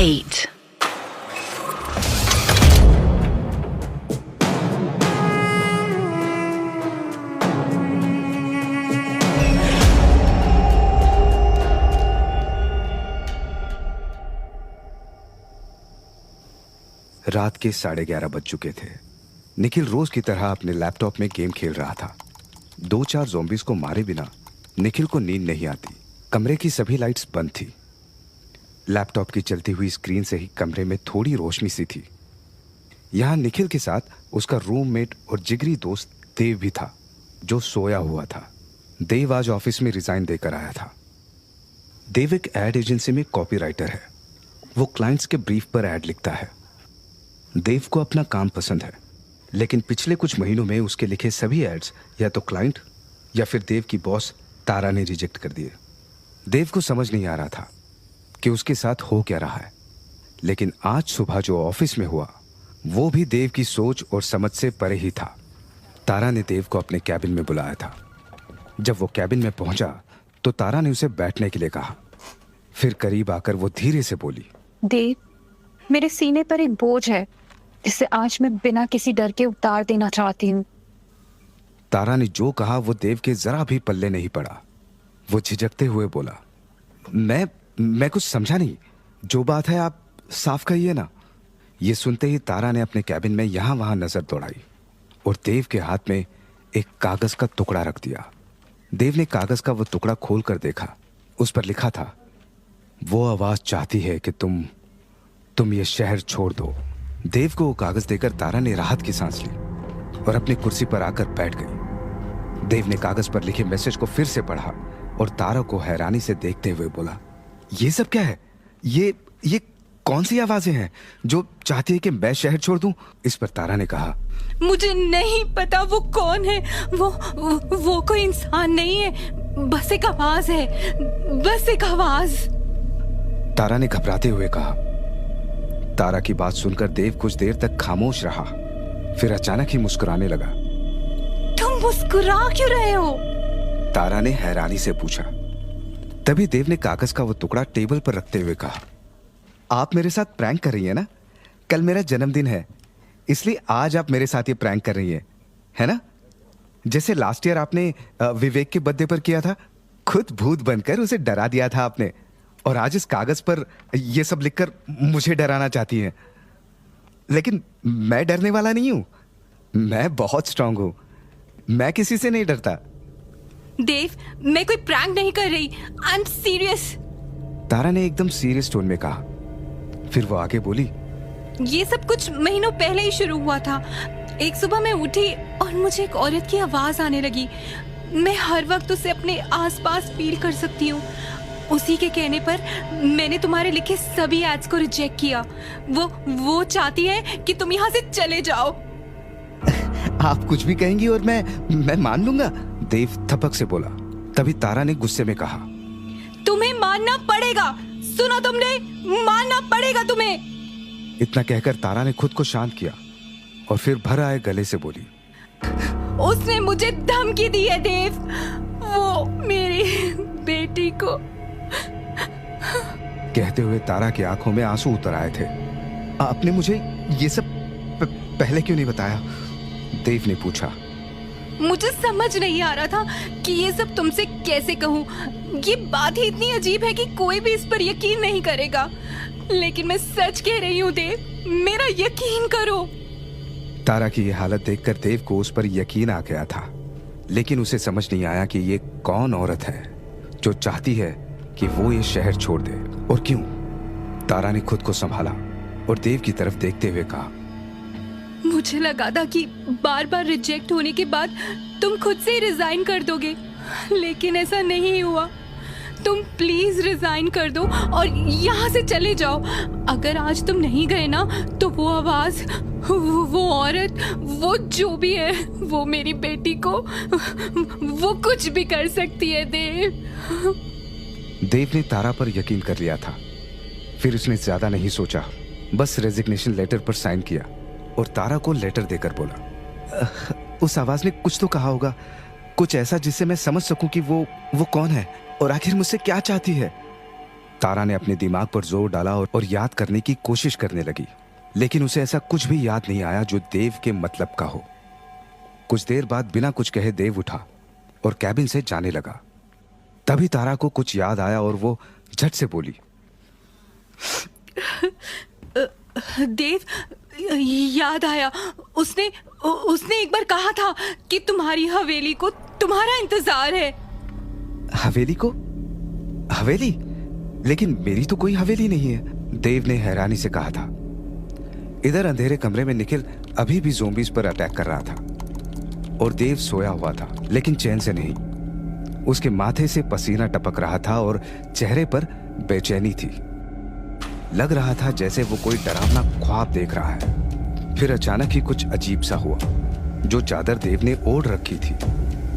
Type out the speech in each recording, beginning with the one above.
8. रात के 11:30 बज चुके थे। निखिल रोज की तरह अपने लैपटॉप में गेम खेल रहा था। 2-4 ज़ॉम्बीज़ को मारे बिना निखिल को नींद नहीं आती। कमरे की सभी लाइट्स बंद थी। लैपटॉप की चलती हुई स्क्रीन से ही कमरे में थोड़ी रोशनी सी थी। यहाँ निखिल के साथ उसका रूममेट और जिगरी दोस्त देव भी था, जो सोया हुआ था। देव आज ऑफिस में रिजाइन देकर आया था। देव एक एड एजेंसी में कॉपीराइटर है। वो क्लाइंट्स के ब्रीफ पर एड लिखता है। देव को अपना काम पसंद है, लेकिन पिछले कुछ महीनों में उसके लिखे सभी एड्स या तो क्लाइंट या फिर देव की बॉस तारा ने रिजेक्ट कर दिए। देव को समझ नहीं आ रहा था कि उसके साथ हो क्या रहा है, लेकिन आज सुबह जो ऑफिस में हुआ वो भी देव की सोच और समझ से परे ही था। तारा ने देव को अपने कैबिन में बुलाया था। जब वो कैबिन में पहुंचा तो तारा ने उसे बैठने के लिए कहा। फिर करीब आकर वो धीरे से बोली, देव, मेरे सीने पर एक बोझ है जिसे आज मैं बिना किसी डर के उतार देना चाहती हूँ। तारा ने जो कहा वो देव के जरा भी पल्ले नहीं पड़ा। वो झिझकते हुए बोला, मैं कुछ समझा नहीं। जो बात है आप साफ कहिए ना। ये सुनते ही तारा ने अपने कैबिन में यहां वहां नजर दौड़ाई और देव के हाथ में एक कागज का टुकड़ा रख दिया। देव ने कागज का वो टुकड़ा खोल कर देखा। उस पर लिखा था, वो आवाज चाहती है कि तुम ये शहर छोड़ दो। देव को वो कागज देकर तारा ने राहत की सांस ली और अपनी कुर्सी पर आकर बैठ गई। देव ने कागज पर लिखे मैसेज को फिर से पढ़ा और तारा को हैरानी से देखते हुए बोला, ये सब क्या है? ये कौन सी आवाजें हैं जो चाहती है कि मैं शहर छोड़ दूं? इस पर तारा ने कहा, मुझे नहीं पता वो कौन है। वो कोई इंसान नहीं है, बस एक आवाज है, बस एक आवाज। तारा ने घबराते हुए कहा। तारा की बात सुनकर देव कुछ देर तक खामोश रहा, फिर अचानक ही मुस्कुराने लगा। तुम मुस्कुरा क्यों रहे हो? तारा ने हैरानी से पूछा। तभी देव ने कागज का वो टुकड़ा टेबल पर रखते हुए कहा, आप मेरे साथ प्रैंक कर रही हैं ना? कल मेरा जन्मदिन है, इसलिए आज आप मेरे साथ ये प्रैंक कर रही हैं, है ना? जैसे लास्ट ईयर आपने विवेक के बर्थडे पर किया था। खुद भूत बनकर उसे डरा दिया था आपने, और आज इस कागज पर ये सब लिखकर मुझे डराना चाहती हैं। लेकिन मैं डरने वाला नहीं हूं। मैं बहुत स्ट्रांग हूं। मैं किसी से नहीं डरता। देव, मैं कोई प्रैंक नहीं कर रही। I am serious. तारा ने एकदम सीरियस टोन में कहा। फिर वो आगे बोली, ये सब कुछ महीनों पहले ही शुरू हुआ था। एक सुबह मैं उठी और मुझे एक औरत की आवाज आने लगी। मैं हर वक्त उसे अपने आसपास फील कर सकती हूँ। उसी के कहने पर मैंने तुम्हारे लिखे सभी एड्स को रिजेक्ट किया। वो चाहती है कि तुम यहाँ से चले जाओ। आप कुछ भी कहेंगी और मैं मान लूंगा, देव थपक से बोला। तभी तारा ने गुस्से में कहा, तुम्हें मानना पड़ेगा। सुना तुमने? मानना पड़ेगा तुम्हें। इतना कहकर तारा ने खुद को शांत किया और फिर भर आए गले से बोली, उसने मुझे धमकी दी है देव। वो मेरी बेटी को। कहते हुए तारा की आंखों में आंसू उतर आए थे। आपने मुझे ये सब पहले क्यों नहीं बताया? देव ने पूछा। मुझे समझ नहीं आ रहा था कि ये सब तुमसे कैसे कहूँ। ये बात ही इतनी अजीब है कि कोई भी इस पर यकीन नहीं करेगा, लेकिन मैं सच कह रही हूँ देव, मेरा यकीन करो। तारा की ये हालत देखकर देव को उस पर यकीन आ गया था, लेकिन उसे समझ नहीं आया कि ये कौन औरत है जो चाहती है कि वो ये शहर छोड़ दे, और क्यों। तारा ने खुद को संभाला और देव की तरफ देखते हुए कहा, मुझे लगा था कि बार बार रिजेक्ट होने के बाद तुम खुद से ही रिजाइन कर दोगे, लेकिन ऐसा नहीं हुआ। तुम प्लीज रिजाइन कर दो और यहाँ से चले जाओ। अगर आज तुम नहीं गए ना तो वो आवाज, वो औरत, वो जो भी है, वो मेरी बेटी को वो कुछ भी कर सकती है देव। देव ने तारा पर यकीन कर लिया था। फिर उसने ज्यादा नहीं सोचा, बस रेजिग्नेशन लेटर पर साइन किया और तारा को लेटर देकर बोला, उस आवाज ने कुछ तो कहा होगा, कुछ ऐसा जिससे मैं समझ सकूं कि वो कौन है और आखिर मुझसे क्या चाहती है। तारा ने अपने दिमाग पर जोर डाला और याद करने की कोशिश करने लगी, लेकिन उसे ऐसा कुछ भी याद नहीं आया जो देव के मतलब का हो। कुछ देर बाद बिना कुछ कहे देव उठा और कैबिन से जाने लगा। तभी तारा को कुछ याद आया और वो झट से बोली, देव, याद आया। उसने उसने एक बार कहा था कि तुम्हारी हवेली को तुम्हारा इंतजार है। हवेली को? हवेली? लेकिन मेरी तो कोई हवेली नहीं है, देव ने हैरानी से कहा था। इधर अंधेरे कमरे में निखिल अभी भी ज़ोंबीज पर अटैक कर रहा था और देव सोया हुआ था, लेकिन चैन से नहीं। उसके माथे से पसीना टपक रहा था और चेहरे पर बेचैनी थी। लग रहा था जैसे वो कोई डरावना ख्वाब देख रहा है। फिर अचानक ही कुछ अजीब सा हुआ। जो चादर देव ने ओढ़ रखी थी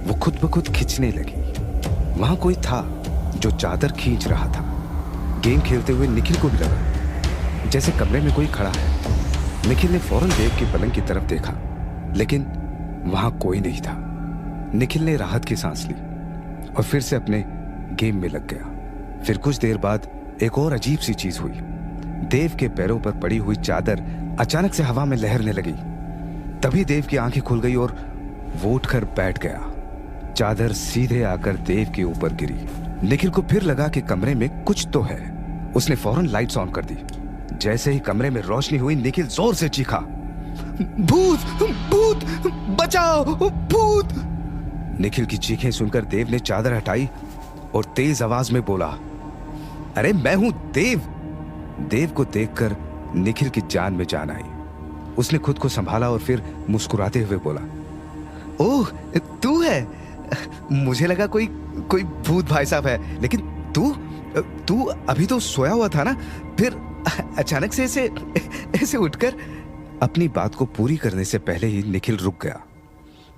वो खुद ब खुद खिंचने लगी। वहां कोई था जो चादर खींच रहा था। गेम खेलते हुए निखिल को भी लगा जैसे कमरे में कोई खड़ा है। निखिल ने फौरन देव के पलंग की तरफ देखा, लेकिन वहां कोई नहीं था। निखिल ने राहत की सांस ली और फिर से अपने गेम में लग गया। फिर कुछ देर बाद एक और अजीब सी चीज हुई। देव के पैरों पर पड़ी हुई चादर अचानक से हवा में लहरने लगी। तभी देव की आंखें खुल गई और वो उठकर बैठ गया। चादर सीधे आकर देव के ऊपर गिरी। निखिल को फिर लगा कि कमरे में कुछ तो है। उसने फौरन लाइट्स ऑन कर दी। जैसे ही कमरे में रोशनी हुई, निखिल जोर से चीखा, भूत! भूत! बचाओ! भूत! निखिल की चीखें सुनकर देव ने चादर हटाई और तेज आवाज में बोला, अरे मैं हूं देव। देव को देखकर निखिल की जान में जान आई। उसने खुद को संभाला और फिर मुस्कुराते हुए बोला, ओह, तू है? मुझे लगा कोई भूत भाई साहब है, लेकिन तू अभी तो सोया हुआ था ना, फिर अचानक से ऐसे उठकर। अपनी बात को पूरी करने से पहले ही निखिल रुक गया।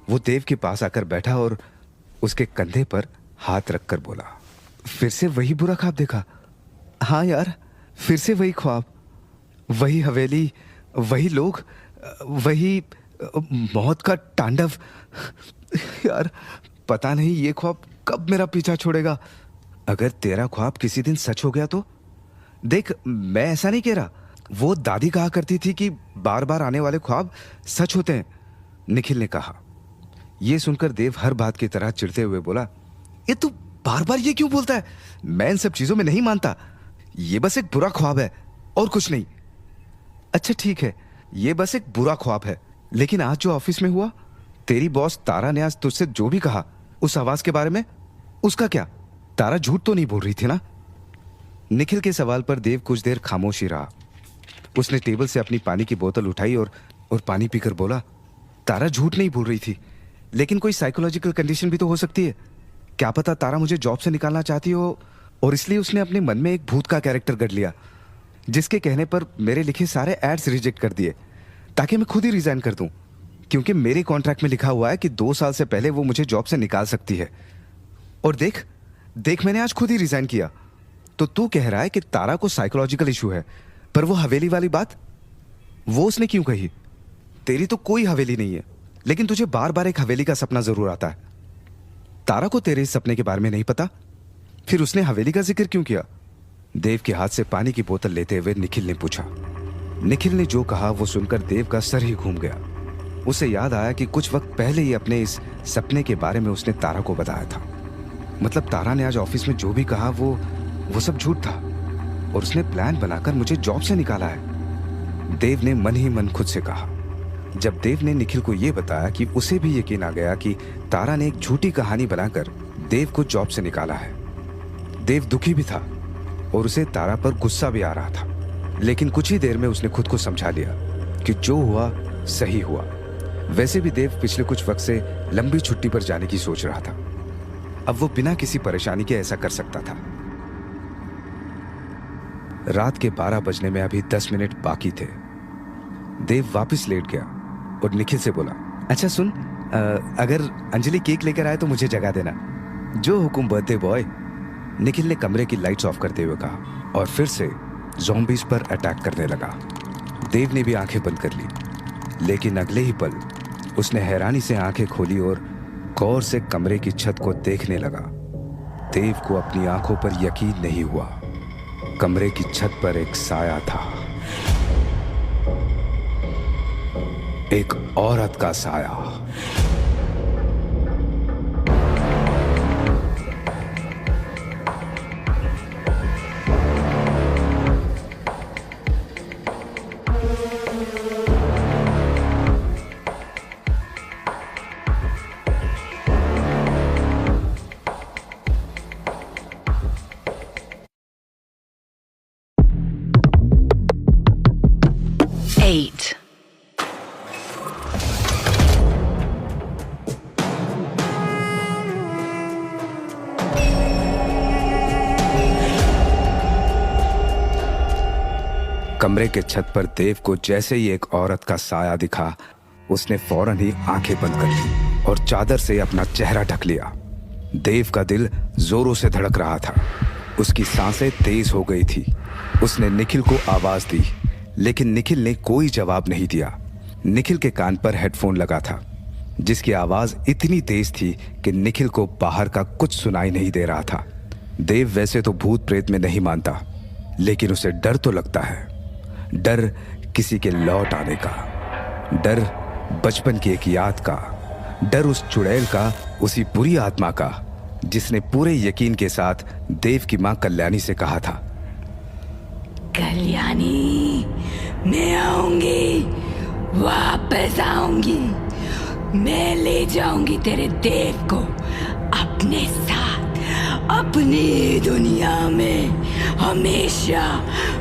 वो देव के पास आकर बैठा और उसके कंधे पर हाथ रखकर बोला, फिर से वही बुरा ख्वाब देखा? हाँ यार, फिर से वही ख्वाब, वही हवेली, वही लोग, वही मौत का तांडव। यार पता नहीं ये ख्वाब कब मेरा पीछा छोड़ेगा। अगर तेरा ख्वाब किसी दिन सच हो गया तो? देख, मैं ऐसा नहीं कह रहा। वो दादी कहा करती थी कि बार बार आने वाले ख्वाब सच होते हैं, निखिल ने कहा। यह सुनकर देव हर बात की तरह चिढ़ते हुए बोला, ये तू बार बार ये क्यों बोलता है? मैं इन सब चीजों में नहीं मानता। ये बस एक बुरा ख्वाब है और कुछ नहीं। अच्छा ठीक है, ये बस एक बुरा ख्वाब है, लेकिन आज जो ऑफिस में हुआ, तेरी बॉस तारा ने आज तुझसे जो भी कहा उस आवाज के बारे में, उसका क्या? तारा झूठ तो नहीं बोल रही थी ना? निखिल के सवाल पर देव कुछ देर खामोश ही रहा। उसने टेबल से अपनी पानी की बोतल उठाई और पानी पीकर बोला, तारा झूठ नहीं बोल रही थी, लेकिन कोई साइकोलॉजिकल कंडीशन भी तो हो सकती है। क्या पता तारा मुझे जॉब से निकालना चाहती हो और इसलिए उसने अपने मन में एक भूत का कैरेक्टर गढ़ लिया, जिसके कहने पर मेरे लिखे सारे एड्स रिजेक्ट कर दिए ताकि मैं खुद ही रिजाइन कर दूं, क्योंकि मेरे कॉन्ट्रैक्ट में लिखा हुआ है कि 2 साल से पहले वो मुझे जॉब से निकाल सकती है। और देख मैंने आज खुद ही रिजाइन किया। तो तू कह रहा है कि तारा को साइकोलॉजिकल इशू है, पर वो हवेली वाली बात, वो उसने क्यों कही? तेरी तो कोई हवेली नहीं है, लेकिन तुझे बार बार एक हवेली का सपना जरूर आता है। तारा को तेरे इस सपने के बारे में नहीं पता, फिर उसने हवेली का जिक्र क्यों किया? देव के हाथ से पानी की बोतल लेते हुए निखिल ने पूछा। निखिल ने जो कहा वो सुनकर देव का सर ही घूम गया। उसे याद आया कि कुछ वक्त पहले ही अपने इस सपने के बारे में उसने तारा को बताया था। मतलब तारा ने आज ऑफिस में जो भी कहा वो सब झूठ था और उसने प्लान बनाकर मुझे जॉब से निकाला है, देव ने मन ही मन खुद से कहा। जब देव ने निखिल को यह बताया कि उसे भी यकीन आ गया कि तारा ने एक झूठी कहानी बनाकर देव को जॉब से निकाला है। देव दुखी भी था और उसे तारा पर गुस्सा भी आ रहा था, लेकिन कुछ ही देर में उसने खुद को समझा लिया कि जो हुआ सही हुआ। वैसे भी देव पिछले कुछ वक्त से लंबी छुट्टी पर जाने की सोच रहा था। अब वो बिना किसी परेशानी के ऐसा कर सकता था। रात के 12 बजने में अभी 10 मिनट बाकी थे। देव वापस लेट गया और निखिल से बोला, अच्छा सुन, अगर अंजलि केक लेकर आए तो मुझे जगा देना। जो हुकुम बर्थडे बॉय। निखिल ने कमरे की लाइट्स ऑफ करते हुए कहा और फिर से ज़ॉम्बीज पर अटैक करने लगा। देव ने भी आंखें बंद कर ली, लेकिन अगले ही पल उसने हैरानी से आंखें खोली और गौर से कमरे की छत को देखने लगा। देव को अपनी आंखों पर यकीन नहीं हुआ। कमरे की छत पर एक साया था, एक औरत का साया। Eight. कमरे के छत पर देव को जैसे ही एक औरत का साया दिखा, उसने फौरन ही आंखें बंद कर ली और चादर से अपना चेहरा ढक लिया। देव का दिल जोरों से धड़क रहा था, उसकी सांसें तेज हो गई थी। उसने निखिल को आवाज दी, लेकिन निखिल ने कोई जवाब नहीं दिया। निखिल के कान पर हेडफोन लगा था, जिसकी आवाज इतनी तेज थी कि निखिल को बाहर का कुछ सुनाई नहीं दे रहा था। देव वैसे तो भूत प्रेत में नहीं मानता, लेकिन उसे डर तो लगता है। डर किसी के लौट आने का, डर बचपन की एक याद का, डर उस चुड़ैल का, उसी बुरी आत्मा का जिसने पूरे यकीन के साथ देव की मां कल्याणी से कहा था, कल्याणी, मैं आऊंगी, वापस आऊंगी, मैं ले जाऊंगी तेरे देव को अपने साथ, अपनी दुनिया में हमेशा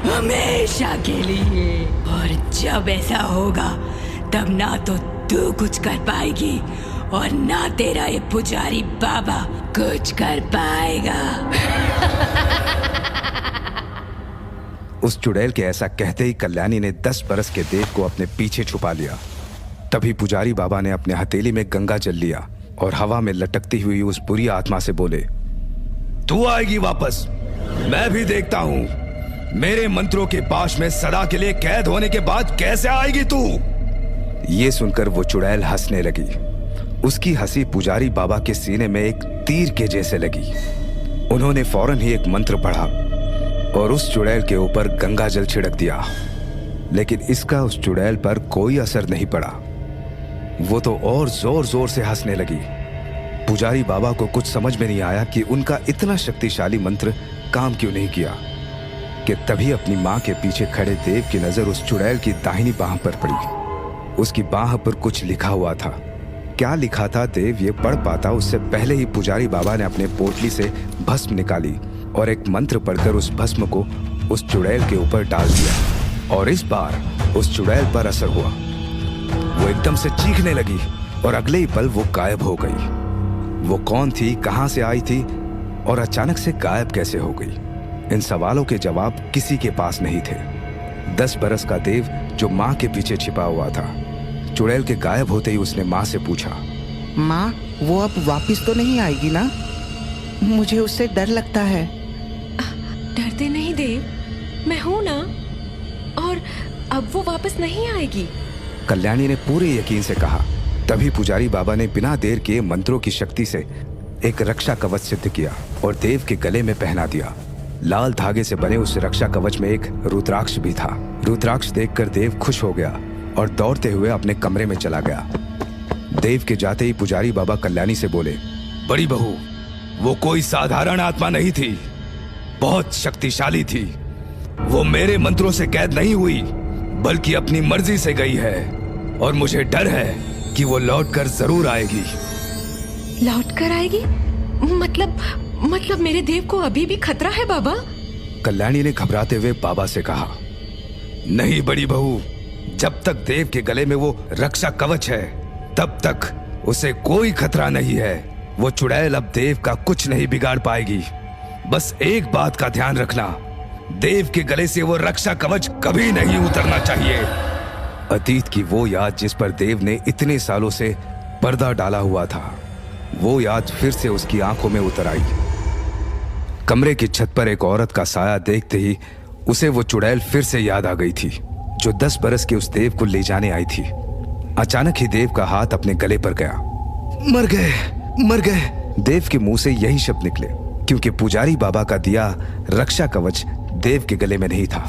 हमेशा के लिए। और जब ऐसा होगा तब ना तो तू कुछ कर पाएगी और ना तेरा ये पुजारी बाबा कुछ कर पाएगा। उस चुड़ैल के ऐसा कहते ही कल्याणी ने 10 बरस के देव को अपने पीछे छुपा लिया। तभी पुजारी बाबा ने अपने हथेली में गंगा जल लिया और हवा में लटकती हुई उस बुरी आत्मा से बोले, तू आएगी वापस, मैं भी देखता हूं मेरे मंत्रों के पाश में सदा के लिए कैद होने के बाद कैसे आएगी तू। ये सुनकर वो चुड़ैल हंसने लगी। उसकी हंसी पुजारी बाबा के सीने में एक तीर के जैसे लगी। उन्होंने फौरन ही एक मंत्र पढ़ा और उस चुड़ैल के ऊपर गंगा जल छिड़क दिया, लेकिन इसका उस चुड़ैल पर कोई असर नहीं पड़ा। वो तो और जोर जोर से हंसने लगी। पुजारी बाबा को कुछ समझ में नहीं आया कि उनका इतना शक्तिशाली मंत्र काम क्यों नहीं किया, कि तभी अपनी मां के पीछे खड़े देव की नजर उस चुड़ैल की दाहिनी बाह पर पड़ी। उसकी बाह पर कुछ लिखा हुआ था। क्या लिखा था देव ये पढ़ पाता उससे पहले ही पुजारी बाबा ने अपने पोटली से भस्म निकाली और एक मंत्र पढ़कर उस भस्म को उस चुड़ैल के ऊपर डाल दिया। और इस बार उस चुड़ैल पर असर हुआ। वो एकदम से चीखने लगी और अगले ही पल वो गायब हो गई। वो कौन थी, कहां से आई थी और अचानक से गायब कैसे हो गई? इन सवालों के जवाब किसी के पास नहीं थे। 10 बरस का देव जो मां के पीछे छिपा हुआ था, चुड़ैल के गायब होते ही उसने मां से पूछा, माँ, वो अब वापस तो नहीं आएगी ना? मुझे उससे डर लगता है। डरते नहीं देव, मैं हूं ना, और अब वो वापस नहीं आएगी। कल्याणी ने पूरे यकीन से कहा। तभी पुजारी बाबा ने बिना देर किए मंत्रों की शक्ति से एक रक्षा कवच सिद्ध किया और देव के गले में पहना दिया। लाल धागे से बने उस रक्षा कवच में एक रुद्राक्ष भी था। रुद्राक्ष देखकर देव खुश हो गया और दौड़ते हुए अपने कमरे में चला गया। देव के जाते ही पुजारी बाबा कल्याणी से बोले, बड़ी बहू, वो कोई साधारण आत्मा नहीं थी, बहुत शक्तिशाली थी। वो मेरे मंत्रों से कैद नहीं हुई, बल्कि अपनी मर्जी से गई है और मुझे डर है कि वो लौटकर जरूर आएगी। लौट कर आएगी? मतलब मेरे देव को अभी भी खतरा है बाबा? कल्याणी ने घबराते हुए बाबा से कहा, नहीं बड़ी बहू, जब तक देव के गले में वो रक्षा कवच है तब तक उसे कोई खतरा नहीं है। वो चुड़ैल अब देव का कुछ नहीं बिगाड़ पाएगी। बस एक बात का ध्यान रखना, देव के गले से वो रक्षा कवच कभी नहीं उतरना चाहिए। अतीत की वो याद जिस पर देव ने इतने सालों से पर्दा डाला हुआ था, वो याद फिर से उसकी आंखों में उतर आई। कमरे की छत पर एक औरत का साया देखते ही उसे वो चुड़ैल फिर से याद आ गई थी, जो 10 बरस के उस देव को ले जाने आई थी। अचानक ही देव का हाथ अपने गले पर गया। मर गए, मर गए। देव के मुंह से यही शब्द निकले, क्योंकि पुजारी बाबा का दिया रक्षा कवच देव के गले में नहीं था।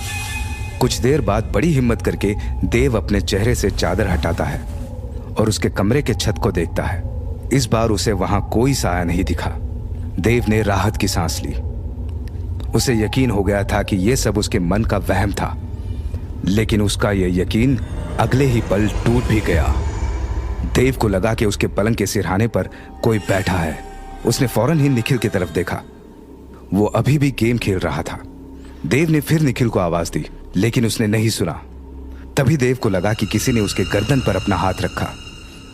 कुछ देर बाद बड़ी हिम्मत करके देव अपने चेहरे से चादर हटाता है और उसके कमरे के छत को देखता है। इस बार उसे वहां कोई साया नहीं दिखा। देव ने राहत की सांस ली। उसे यकीन हो गया था कि यह सब उसके मन का वहम था, लेकिन उसका यह यकीन अगले ही पल टूट भी गया। देव को लगा कि उसके पलंग के सिरहाने पर कोई बैठा है। उसने फौरन ही निखिल की तरफ देखा। वो अभी भी गेम खेल रहा था। देव ने फिर निखिल को आवाज दी, लेकिन उसने नहीं सुना। तभी देव को लगा कि किसी ने उसके गर्दन पर अपना हाथ रखा।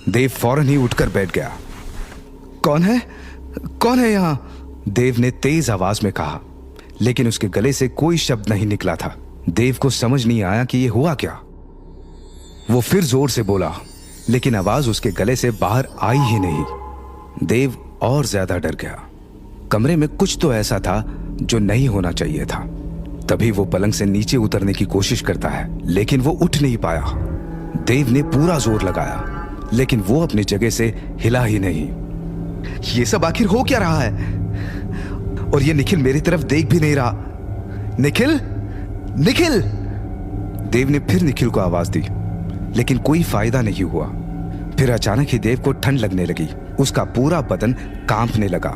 देव फौरन ही उठकर बैठ गया। कौन है? कौन है यहां? देव ने तेज आवाज में कहा, लेकिन उसके गले से कोई शब्द नहीं निकला था। देव को समझ नहीं आया कि यह हुआ क्या। वो फिर जोर से बोला, लेकिन आवाज उसके गले से बाहर आई ही नहीं। देव और ज्यादा डर गया। कमरे में कुछ तो ऐसा था जो नहीं होना चाहिए था। तभी वो पलंग से नीचे उतरने की कोशिश करता है, लेकिन वो उठ नहीं पाया। देव ने पूरा जोर लगाया, लेकिन वो अपनी जगह से हिला ही नहीं। ये सब आखिर हो क्या रहा है? और ये निखिल मेरी तरफ देख भी नहीं रहा। निखिल, निखिल! देव ने फिर निखिल को आवाज दी, लेकिन कोई फायदा नहीं हुआ। फिर अचानक ही देव को ठंड लगने लगी। उसका पूरा बदन कांपने लगा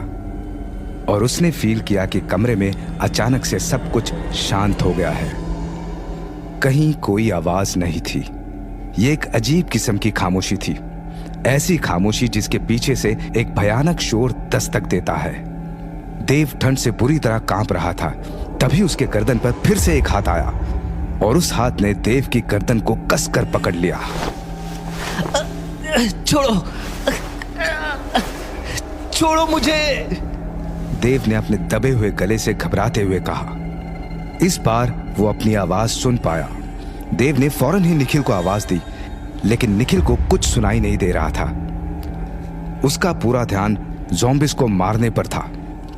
और उसने फील किया कि कमरे में अचानक से सब कुछ शांत हो गया है। कहीं कोई आवाज नहीं थी। ये एक अजीब किस्म की खामोशी थी, ऐसी खामोशी जिसके पीछे से एक भयानक शोर दस्तक देता है। देव ठंड से बुरी तरह कांप रहा था। तभी उसके गर्दन पर फिर से एक हाथ आया और उस हाथ ने देव की गर्दन को कसकर पकड़ लिया। छोड़ो, छोड़ो मुझे! देव ने अपने दबे हुए गले से घबराते हुए कहा। इस बार वो अपनी आवाज सुन पाया। देव ने फौरन ही निखिल को आवाज दी, लेकिन निखिल को कुछ सुनाई नहीं दे रहा था। उसका पूरा ध्यान ज़ॉम्बिस को मारने पर था।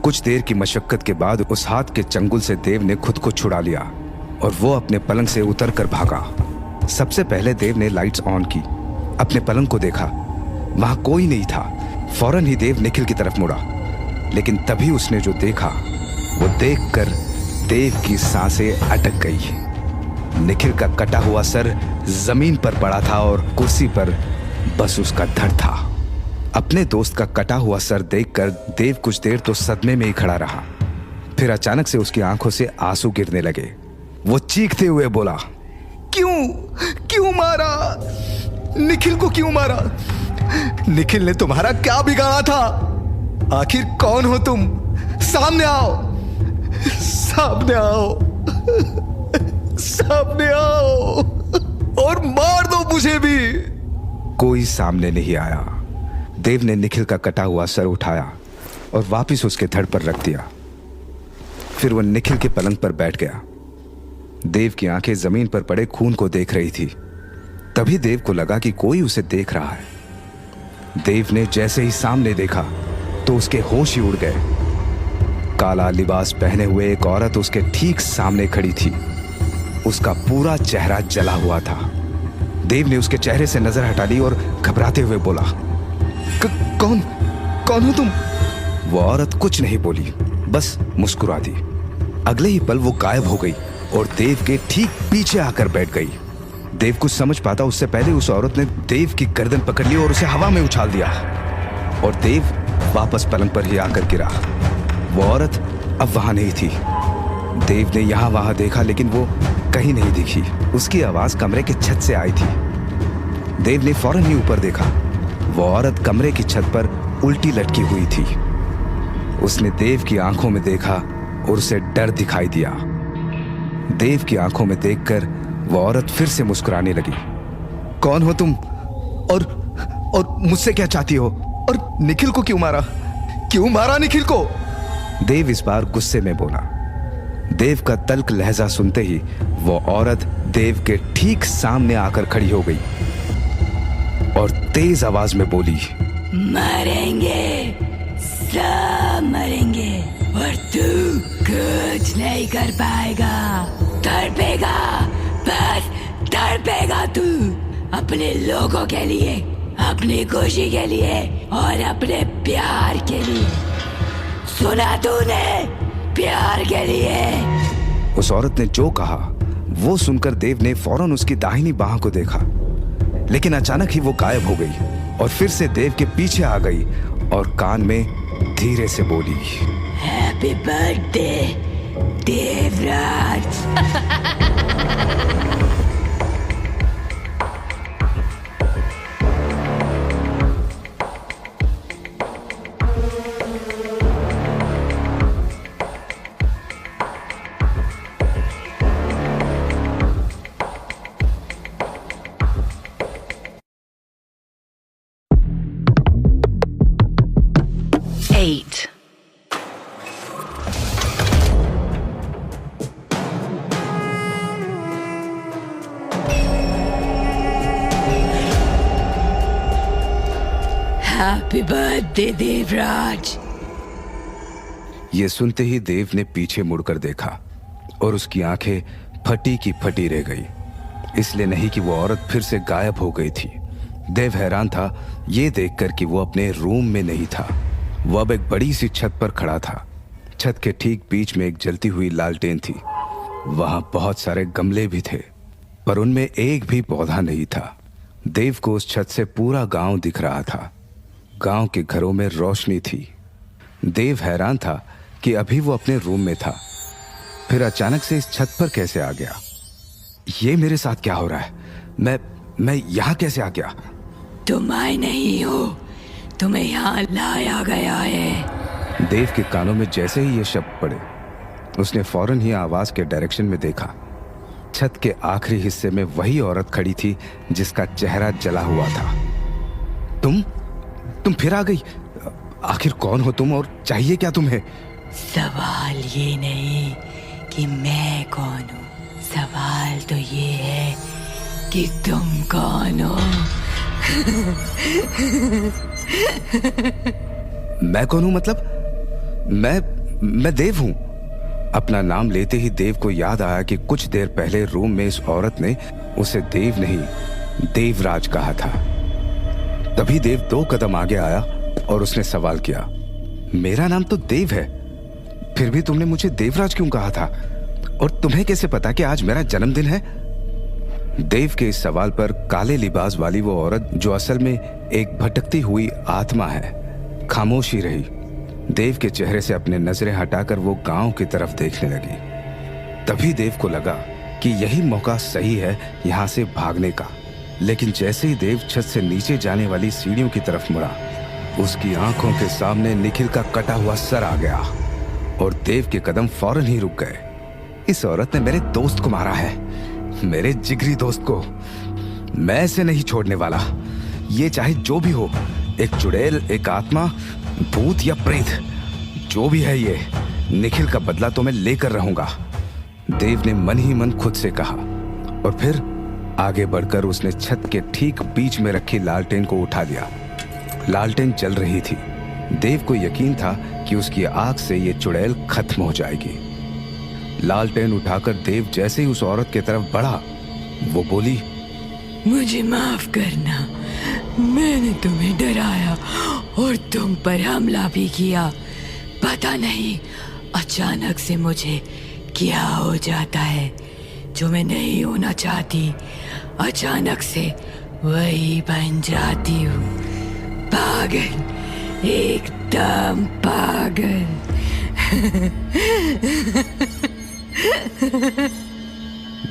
कुछ देर की मशक्कत के बाद उस हाथ के चंगुल से देव ने खुद को छुड़ा लिया और वो अपने पलंग से उतरकर भागा। सबसे पहले देव ने लाइट्स ऑन की। अपने पलंग को देखा, वहां कोई नहीं था। फौरन ही देव निखिल की तरफ मुड़ा, लेकिन तभी उसने जो देखा वो देखकर देव की सांसें अटक गई। निखिल का कटा हुआ सर जमीन पर पड़ा था और कुर्सी पर बस उसका धड़ था। अपने दोस्त का कटा हुआ सर देखकर देव कुछ देर तो सदमे में ही खड़ा रहा। फिर अचानक से उसकी आंखों से आंसू गिरने लगे। वो चीखते हुए बोला, क्यों? क्यों मारा? निखिल को क्यों मारा? निखिल ने तुम्हारा क्या बिगाड़ा था? आखिर कौन हो तुम? सामने आओ, सामने आओ, सामने आओ और मार दो मुझे भी। कोई सामने नहीं आया। देव ने निखिल का कटा हुआ सर उठाया और वापस उसके धड़ पर रख दिया। फिर वो निखिल के पलंग पर बैठ गया। देव की आंखें जमीन पर पड़े खून को देख रही थी। तभी देव को लगा कि कोई उसे देख रहा है। देव ने जैसे ही सामने देखा तो उसके होश ही उड़ गए। काला लिबास पहने हुए एक औरत उसके ठीक सामने खड़ी थी। उसका पूरा चेहरा जला हुआ था। देव ने उसके चेहरे से नजर हटा ली और घबराते हुए बोला, कौन हो तुम? वो औरत कुछ नहीं बोली, बस मुस्कुरा दी। अगले ही पल वो गायब हो गई और देव के ठीक पीछे आकर बैठ गई। देव कुछ समझ पाता उससे पहले उस औरत ने देव की गर्दन पकड़ ली और उसे हवा में उछाल दिया और देव वापस पलंग पर ही आकर गिरा। वो औरत अब वहां नहीं थी। देव ने यहां वहां देखा, लेकिन वो कहीं नहीं दिखी। उसकी आवाज कमरे की छत से आई थी। देव ने फौरन ही ऊपर देखा। वो औरत कमरे की छत पर उल्टी लटकी हुई थी। उसने देव की आंखों में देखा और उसे डर दिखाई दिया। देव की आंखों में देखकर वो औरत फिर से मुस्कुराने लगी। कौन हो तुम? और मुझसे क्या चाहती हो? और निखिल को क्यों मारा? क्यों मारा निखिल को? देव इस बार गुस्से में बोला। देव का तल्ख लहजा सुनते ही वो औरत देव के ठीक सामने आकर खड़ी हो गई और तेज आवाज में बोली, मरेंगे, सब मरेंगे और तू कुछ नहीं कर पाएगा। तड़पेगा, बस तड़पेगा तू, अपने लोगों के लिए, अपनी खुशी के लिए और अपने प्यार के लिए। सुना तूने? प्यार के लिए। उस औरत ने जो कहा वो सुनकर देव ने फौरन उसकी दाहिनी बाह को देखा, लेकिन अचानक ही वो गायब हो गई और फिर से देव के पीछे आ गई और कान में धीरे से बोली, happy birthday Devraj. Eight. Happy birthday Devraj. ये सुनते ही देव ने पीछे मुड़कर देखा और उसकी आंखें फटी की फटी रह गई। इसलिए नहीं कि वो औरत फिर से गायब हो गई थी। देव हैरान था ये देखकर कि वो अपने रूम में नहीं था। वो अब एक बड़ी सी छत पर खड़ा था। छत के ठीक बीच में एक जलती हुई लालटेन थी। वहां बहुत सारे गमले भी थे, पर उनमें एक भी पौधा नहीं था। देव को उस छत से पूरा गांव दिख रहा था। गांव के घरों में रोशनी थी। देव हैरान था कि अभी वो अपने रूम में था, फिर अचानक से इस छत पर कैसे आ गया। ये मेरे साथ क्या हो रहा है? मैं यहां कैसे आ गया? तुम आए नहीं हो, तुम्हें यहाँ लाया गया है। देव के कानों में जैसे ही ये शब्द पड़े, उसने फौरन ही आवाज के डायरेक्शन में देखा। छत के आखिरी हिस्से में वही औरत खड़ी थी जिसका चेहरा जला हुआ था। तुम फिर आ गई। आखिर कौन हो तुम और चाहिए क्या तुम्हें? सवाल ये नहीं कि मैं कौन हूँ, सवाल तो ये है कि तुम कौन हो। मैं कौन हूं मतलब? मैं देव हूं। अपना नाम लेते ही देव को याद आया कि कुछ देर पहले रूम में इस औरत ने उसे देव नहीं देवराज कहा था। तभी देव 2 कदम आगे आया और उसने सवाल किया, मेरा नाम तो देव है, फिर भी तुमने मुझे देवराज क्यों कहा था? और तुम्हें कैसे पता कि आज मेरा जन्मदिन है? देव के इस सवाल पर काले लिबास वाली वो औरत, जो असल में एक भटकती हुई आत्मा है, खामोश ही रही। देव के चेहरे से अपने नजरें हटाकर वो गांव की तरफ देखने लगी। तभी देव को लगा कि यही मौका सही है यहां से भागने का। लेकिन जैसे ही देव छत से नीचे जाने वाली सीढ़ियों की तरफ मुड़ा, उसकी आंखों के सामने निखिल का कटा हुआ सर आ गया और देव के कदम फौरन ही रुक गए। इस औरत ने मेरे दोस्त को मारा है, मेरे जिगरी दोस्त को। मैं इसे नहीं छोड़ने वाला, ये चाहे जो भी हो, एक चुड़ैल, एक आत्मा, भूत या प्रेत, जो भी है ये, निखिल का बदला तो मैं लेकर रहूंगा। देव ने मन ही मन खुद से कहा और फिर आगे बढ़कर उसने छत के ठीक बीच में रखी लालटेन को उठा लिया। लालटेन जल रही थी। देव को यकीन था कि उसकी आग से ये चुड़ैल खत्म हो जाएगी। लालटेन उठाकर देव जैसे ही उस औरत की तरफ बढ़ा, वो बोली, मुझे माफ करना, मैंने तुम्हें डराया और तुम पर हमला भी किया। पता नहीं अचानक से मुझे क्या हो जाता है जो मैं नहीं होना चाहती, अचानक से वही बन जाती हूँ। पागल, एकदम पागल।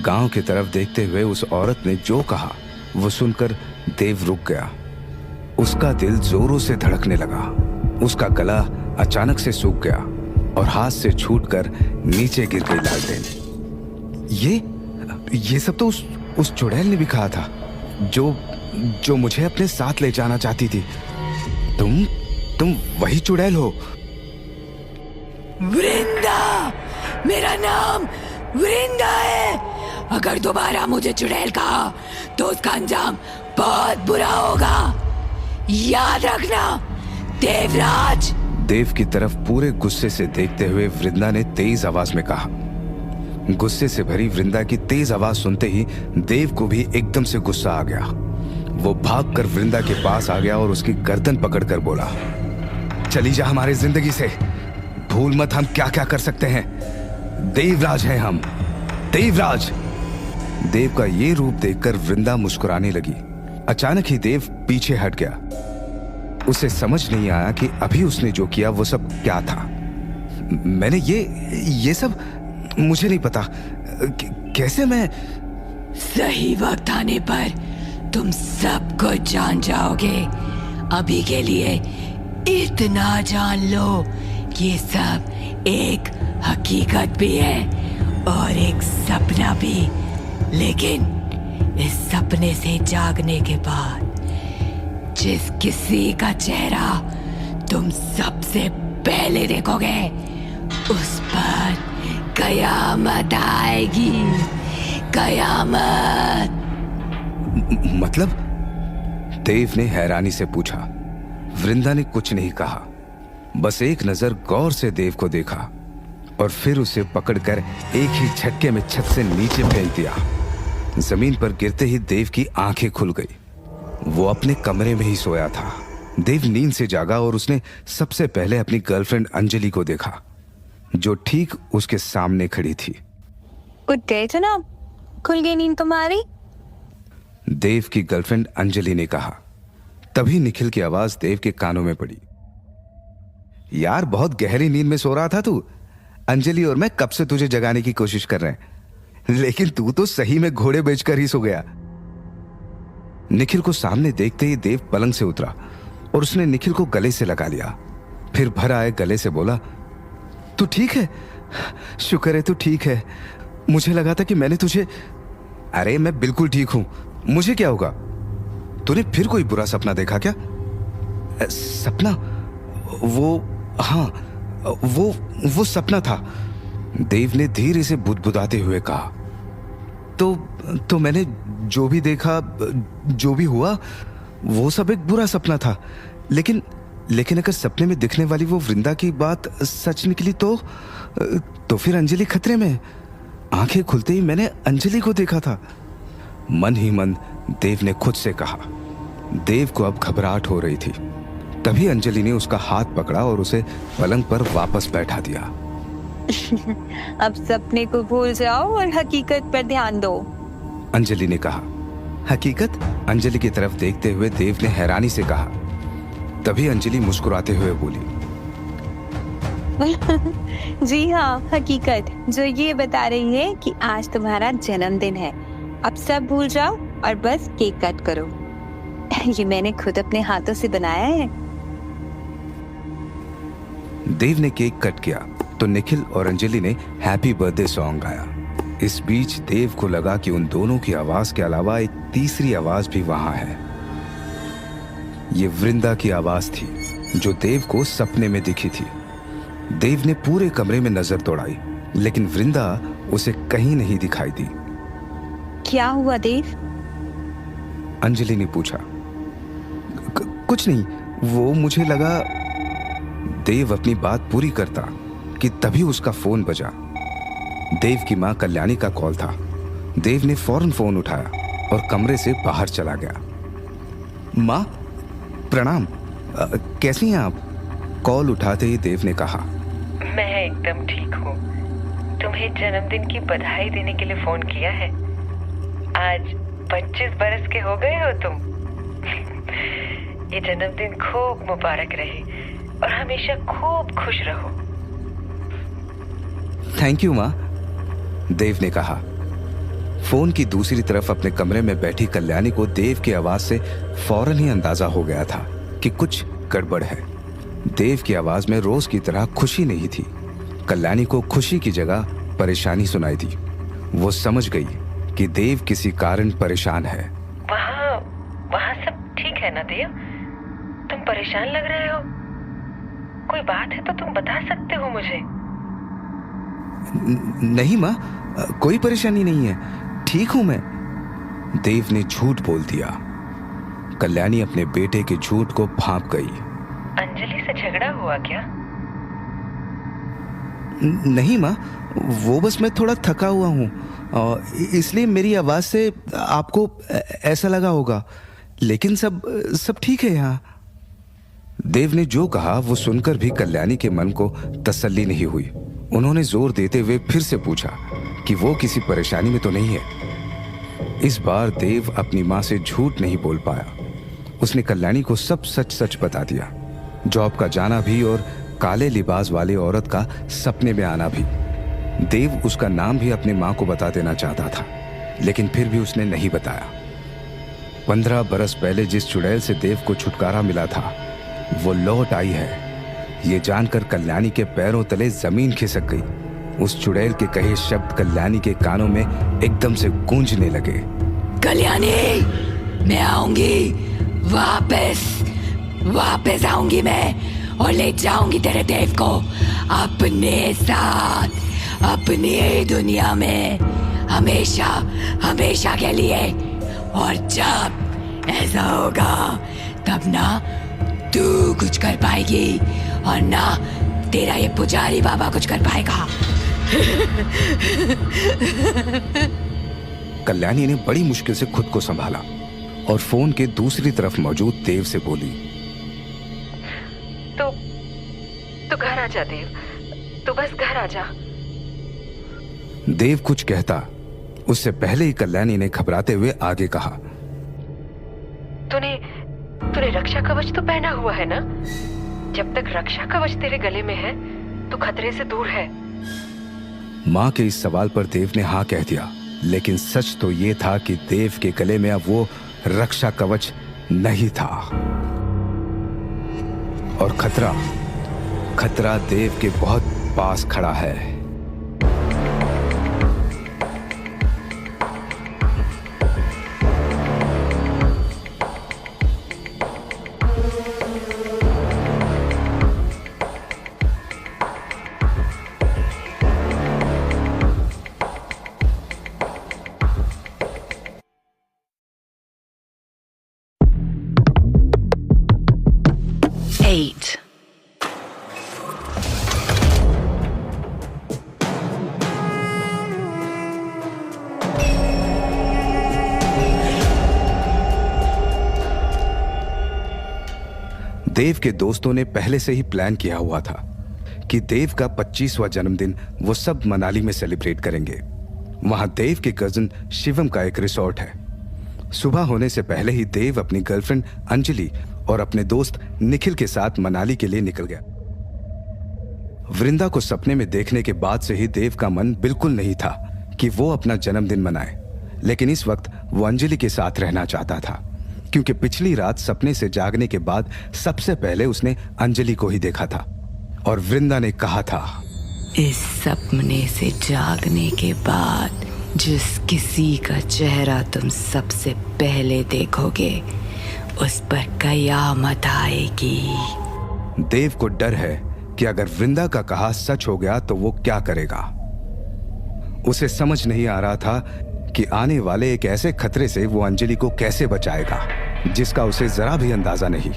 गांव की तरफ देखते हुए उस औरत ने जो कहा वो सुनकर देव रुक गया। उसका दिल जोरों से धड़कने लगा। उसका गला अचानक से सूख गया और हाथ से छूटकर नीचे गिर गई लालटेन। ये सब तो उस चुड़ैल ने भी कहा था जो मुझे अपने साथ ले जाना चाहती थी। तुम वही चुड़ैल हो? वृंदा, मेरा नाम वृंदा है। अगर दोबारा मुझे चुड़ैल कहा तो उसका अंजाम बहुत बुरा होगा, याद रखना देवराज। देव की तरफ पूरे गुस्से से देखते हुए वृंदा ने तेज आवाज में कहा। गुस्से से भरी वृंदा की तेज आवाज सुनते ही देव को भी एकदम से गुस्सा आ गया। वो भागकर वृंदा के पास आ गया और उसकी गर्दन पकड़कर बोला, चली जा हमारी जिंदगी से, भूल मत हम क्या क्या कर सकते हैं। देवराज हैं हम, देवराज। देव का ये रूप देखकर वृंदा मुस्कुराने लगी। अचानक ही देव पीछे हट गया। उसे समझ नहीं आया कि अभी उसने जो किया वो सब क्या था। मैंने ये सब मुझे नहीं पता। कैसे मैं? सही वक्त आने पर तुम सब कुछ जान जाओगे। अभी के लिए इतना जान लो कि ये सब एक हकीकत भी है और एक सपना भी। लेकिन इस सपने से जागने के बाद जिस किसी का चेहरा तुम सबसे पहले देखोगे उस पर कयामत आएगी। कयामत। मतलब? देव ने हैरानी से पूछा। वृंदा ने कुछ नहीं कहा, बस एक नजर गौर से देव को देखा और फिर उसे पकड़कर एक ही झटके में छत से नीचे फेंक दिया। जमीन पर गिरते ही देव की आंखें खुल गई। वो अपने कमरे में ही सोया था। देव नींद से जागा और उसने सबसे पहले अपनी गर्लफ्रेंड अंजलि को देखा, जो ठीक उसके सामने खड़ी थी। उठे जनाब, खुल गई नींद तुम्हारी? देव की गर्लफ्रेंड अंजलि ने कहा। तभी निखिल की आवाज देव के कानों में पड़ी। यार, बहुत गहरी नींद में सो रहा था तू। अंजलि और मैं कब से तुझे जगाने की कोशिश कर रहे हैं, लेकिन तू तो सही में घोड़े बेचकर ही सो गया। निखिल को सामने देखते ही देव पलंग से उतरा और उसने निखिल को गले से लगा लिया। फिर भर आए गले से बोला, तू ठीक है? शुक्र है तू ठीक है। मुझे लगा था कि मैंने तुझे। अरे मैं बिल्कुल ठीक हूं, मुझे क्या होगा? तूने फिर कोई बुरा सपना देखा क्या? सपना? हाँ, वो सपना था। देव ने धीरे से बुदबुदाते हुए कहा। तो मैंने जो भी देखा, जो भी हुआ, वो सब एक बुरा सपना था। लेकिन अगर सपने में दिखने वाली वो वृंदा की बात सच निकली तो फिर अंजलि खतरे में। आंखें खुलते ही मैंने अंजलि को देखा था। मन ही मन देव ने खुद से कहा। देव को अब घबराहट हो रही थी। तभी अंजलि ने उसका हाथ पकड़ा और उसे पलंग पर वापस बैठा दिया। अब सपने को भूल जाओ और हकीकत पर ध्यान दो, अंजलि ने कहा। हकीकत? अंजलि की तरफ देखते हुए देव ने हैरानी से कहा। तभी अंजलि मुस्कुराते हुए बोली, जी हाँ, हकीकत जो ये बता रही है कि आज तुम्हारा जन्मदिन है। अब सब भूल जाओ और बस केक कट करो। ये मैंने खुद अपने हाथों से बनाया है। देव ने केक कट किया तो निखिल और अंजलि ने हैप्पी बर्थडे सॉन्ग गाया। इस बीच देव को लगा कि उन दोनों की आवाज के अलावा एक तीसरी आवाज भी वहां है। ये वृंदा की आवाज थी जो देव को सपने में दिखी थी। देव ने पूरे कमरे में नजर दौड़ाई, लेकिन वृंदा उसे कहीं नहीं दिखाई दी। क्या हुआ देव? अंजलि ने पूछा। कुछ नहीं, वो मुझे लगा। देव अपनी बात पूरी करता कि तभी उसका फोन बजा। देव की मां कल्याणी का कॉल था। देव ने फौरन फोन उठाया और कमरे से बाहर चला गया। मां, प्रणाम। कैसी हैं आप? कॉल उठाते ही देव ने कहा, मैं एकदम ठीक हूँ। तुम्हें जन्मदिन की बधाई देने के लिए फोन किया है। आज 25 बरस के हो गए हो तुम। ये जन्मदिन खूब मुबारक रहे और हमेशा खूब खुश रहो। थैंक यू मां, देव ने कहा। फोन की दूसरी तरफ अपने कमरे में बैठी कल्याणी को देव की आवाज से फौरन ही अंदाजा हो गया था कि कुछ गड़बड़ है। देव की आवाज में रोज की तरह खुशी नहीं थी। कल्याणी को खुशी की जगह परेशानी सुनाई दी। वो समझ गई कि देव किसी कारण परेशान है। वहाँ सब ठीक है ना देव? तुम परेशान लग रहे हो। कोई बात है तो तुम बता सकते हो मुझे। नहीं माँ, कोई परेशानी नहीं है, ठीक हूं मैं। देव ने झूठ बोल दिया। कल्याणी अपने बेटे के झूठ को भांप गई। अंजलि से झगड़ा हुआ क्या? नहीं माँ, वो बस मैं थोड़ा थका हुआ हूँ, इसलिए मेरी आवाज से आपको ऐसा लगा होगा, लेकिन सब ठीक है यहाँ। देव ने जो कहा वो सुनकर भी कल्याणी के मन को तसल्ली नहीं हुई। उन्होंने जोर देते हुए फिर से पूछा कि वो किसी परेशानी में तो नहीं है। इस बार देव अपनी माँ से झूठ नहीं बोल पाया। उसने कल्याणी को सब सच सच बता दिया, जॉब का जाना भी और काले लिबास वाली औरत का सपने में आना भी। देव उसका नाम भी अपनी माँ को बता देना चाहता था, लेकिन फिर भी उसने नहीं बताया। 15 बरस पहले जिस चुड़ैल से देव को छुटकारा मिला था वो लौट आई है। ये जानकर कल्याणी के पैरों तले जमीन खिसक गई। उस चुड़ैल के कहे शब्द कल्याणी के कानों में एकदम से गूंजने लगे। कल्याणी, मैं आऊंगी, वापस आऊंगी मैं और ले जाऊंगी तेरे देव को अपने साथ, अपनी दुनिया में हमेशा हमेशा के लिए। और जब ऐसा होगा तब ना तू कुछ कर पाएगी और ना तेरा ये पुजारी बाबा कुछ कर पाएगा। कल्याणी ने बड़ी मुश्किल से खुद को संभाला और फोन के दूसरी तरफ मौजूद देव से बोली, तो घर आ जा देव, तो बस घर आ जा। देव कुछ कहता उससे पहले ही कल्याणी ने घबराते हुए आगे कहा, तूने रक्षा कवच तो पहना हुआ है ना? जब तक रक्षा कवच तेरे गले में है तो खतरे से दूर है। माँ के इस सवाल पर देव ने हाँ कह दिया, लेकिन सच तो ये था कि देव के गले में अब वो रक्षा कवच नहीं था और खतरा देव के बहुत पास खड़ा है। देव के दोस्तों ने पहले से ही प्लान किया हुआ था कि देव का 25वां जन्मदिन वो सब मनाली में सेलिब्रेट करेंगे। वहां देव के कजिन शिवम का एक रिसोर्ट है। सुबह होने से पहले ही देव अपनी गर्लफ्रेंड अंजलि और अपने दोस्त निखिल के साथ मनाली के लिए निकल गया। वृंदा को सपने में देखने के बाद से ही देव का मन बिल्कुल नहीं था कि वो अपना जन्मदिन मनाए, लेकिन इस वक्त वो अंजलि के साथ रहना चाहता था, क्योंकि पिछली रात सपने से जागने के बाद सबसे पहले उसने अंजलि को ही देखा था और वृंदा ने कहा था, इस सपने से जागने के बाद जिस किसी का चेहरा तुम सबसे पहले देखोगे उस पर कयामत आएगी। देव को डर है कि अगर वृंदा का कहा सच हो गया तो वो क्या करेगा। उसे समझ नहीं आ रहा था कि आने वाले एक ऐसे खतरे से वो अंजलि को कैसे बचाएगा जिसका उसे जरा भी अंदाजा नहीं।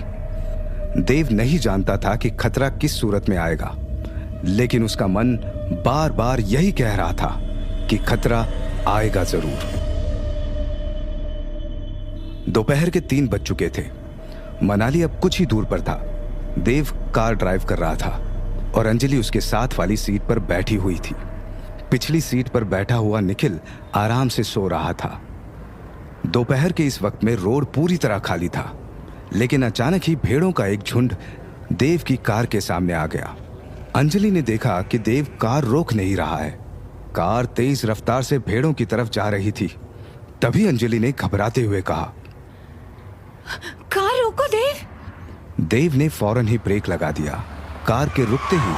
देव नहीं जानता था कि खतरा किस सूरत में आएगा, लेकिन उसका मन बार बार यही कह रहा था कि खतरा आएगा जरूर। दोपहर के 3 बज चुके थे। मनाली अब कुछ ही दूर पर था। देव कार ड्राइव कर रहा था और अंजलि उसके साथ वाली सीट पर बैठी हुई थी। पिछली सीट पर बैठा हुआ निखिल आराम से सो रहा था। दोपहर के इस वक्त में रोड पूरी तरह खाली था, लेकिन अचानक ही भेड़ों का एक झुंड देव की कार के सामने आ गया। अंजलि ने देखा कि देव कार रोक नहीं रहा है। कार तेज रफ्तार से भेड़ों की तरफ जा रही थी। तभी अंजलि ने घबराते हुए कहा, कार रोको देव। देव ने फौरन ही ब्रेक लगा दिया। कार के रुकते ही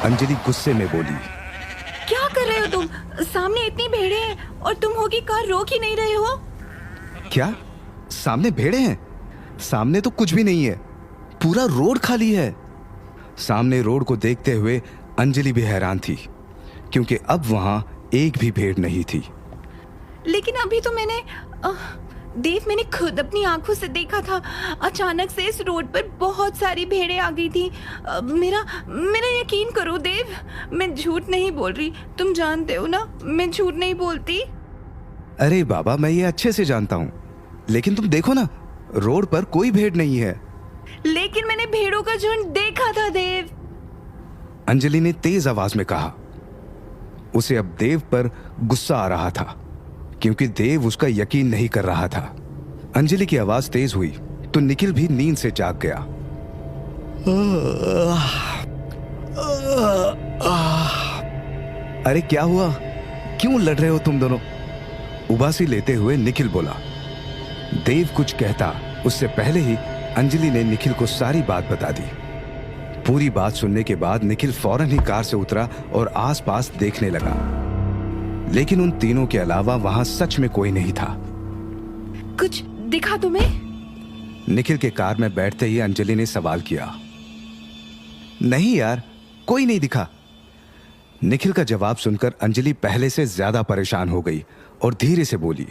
अंजलि गुस्से में बोली, क्या कर रहे हो तुम? सामने इतनी भेड़े हैं और तुम हो कि कार रोक ही नहीं रहे हो। क्या सामने भेड़े हैं? सामने तो कुछ भी नहीं है, पूरा रोड खाली है। सामने रोड को देखते हुए अंजलि भी हैरान थी, क्योंकि अब वहां एक भी भेड़ नहीं थी। लेकिन अभी तो मैंने खुद अपनी आंखों से देखा था। अचानक से इस रोड पर बहुत सारी भेड़ें आ गई थी। मेरा यकीन करो देव, मैं झूठ नहीं बोल रही। तुम जानते हो ना, मैं झूठ नहीं बोलती। अरे बाबा, मैं ये अच्छे से जानता हूँ, लेकिन तुम देखो ना, रोड पर कोई भेड़ नहीं है। लेकिन मैंने भेड़ों का झुंड देखा था देव। अंजलि ने तेज आवाज में कहा। उसे अब देव पर गुस्सा आ रहा था, क्योंकि देव उसका यकीन नहीं कर रहा था। अंजलि की आवाज तेज हुई तो निखिल भी नींद से जाग गया। अरे क्या हुआ, क्यों लड़ रहे हो तुम दोनों? उबासी लेते हुए निखिल बोला। देव कुछ कहता उससे पहले ही अंजलि ने निखिल को सारी बात बता दी। पूरी बात सुनने के बाद निखिल फौरन ही कार से उतरा और आसपास देखने लगा, लेकिन उन तीनों के अलावा वहां सच में कोई नहीं था। कुछ दिखा तुम्हें? निखिल के कार में बैठते ही अंजलि ने सवाल किया। नहीं यार, कोई नहीं दिखा। निखिल का जवाब सुनकर अंजलि पहले से ज्यादा परेशान हो गई और धीरे से बोली,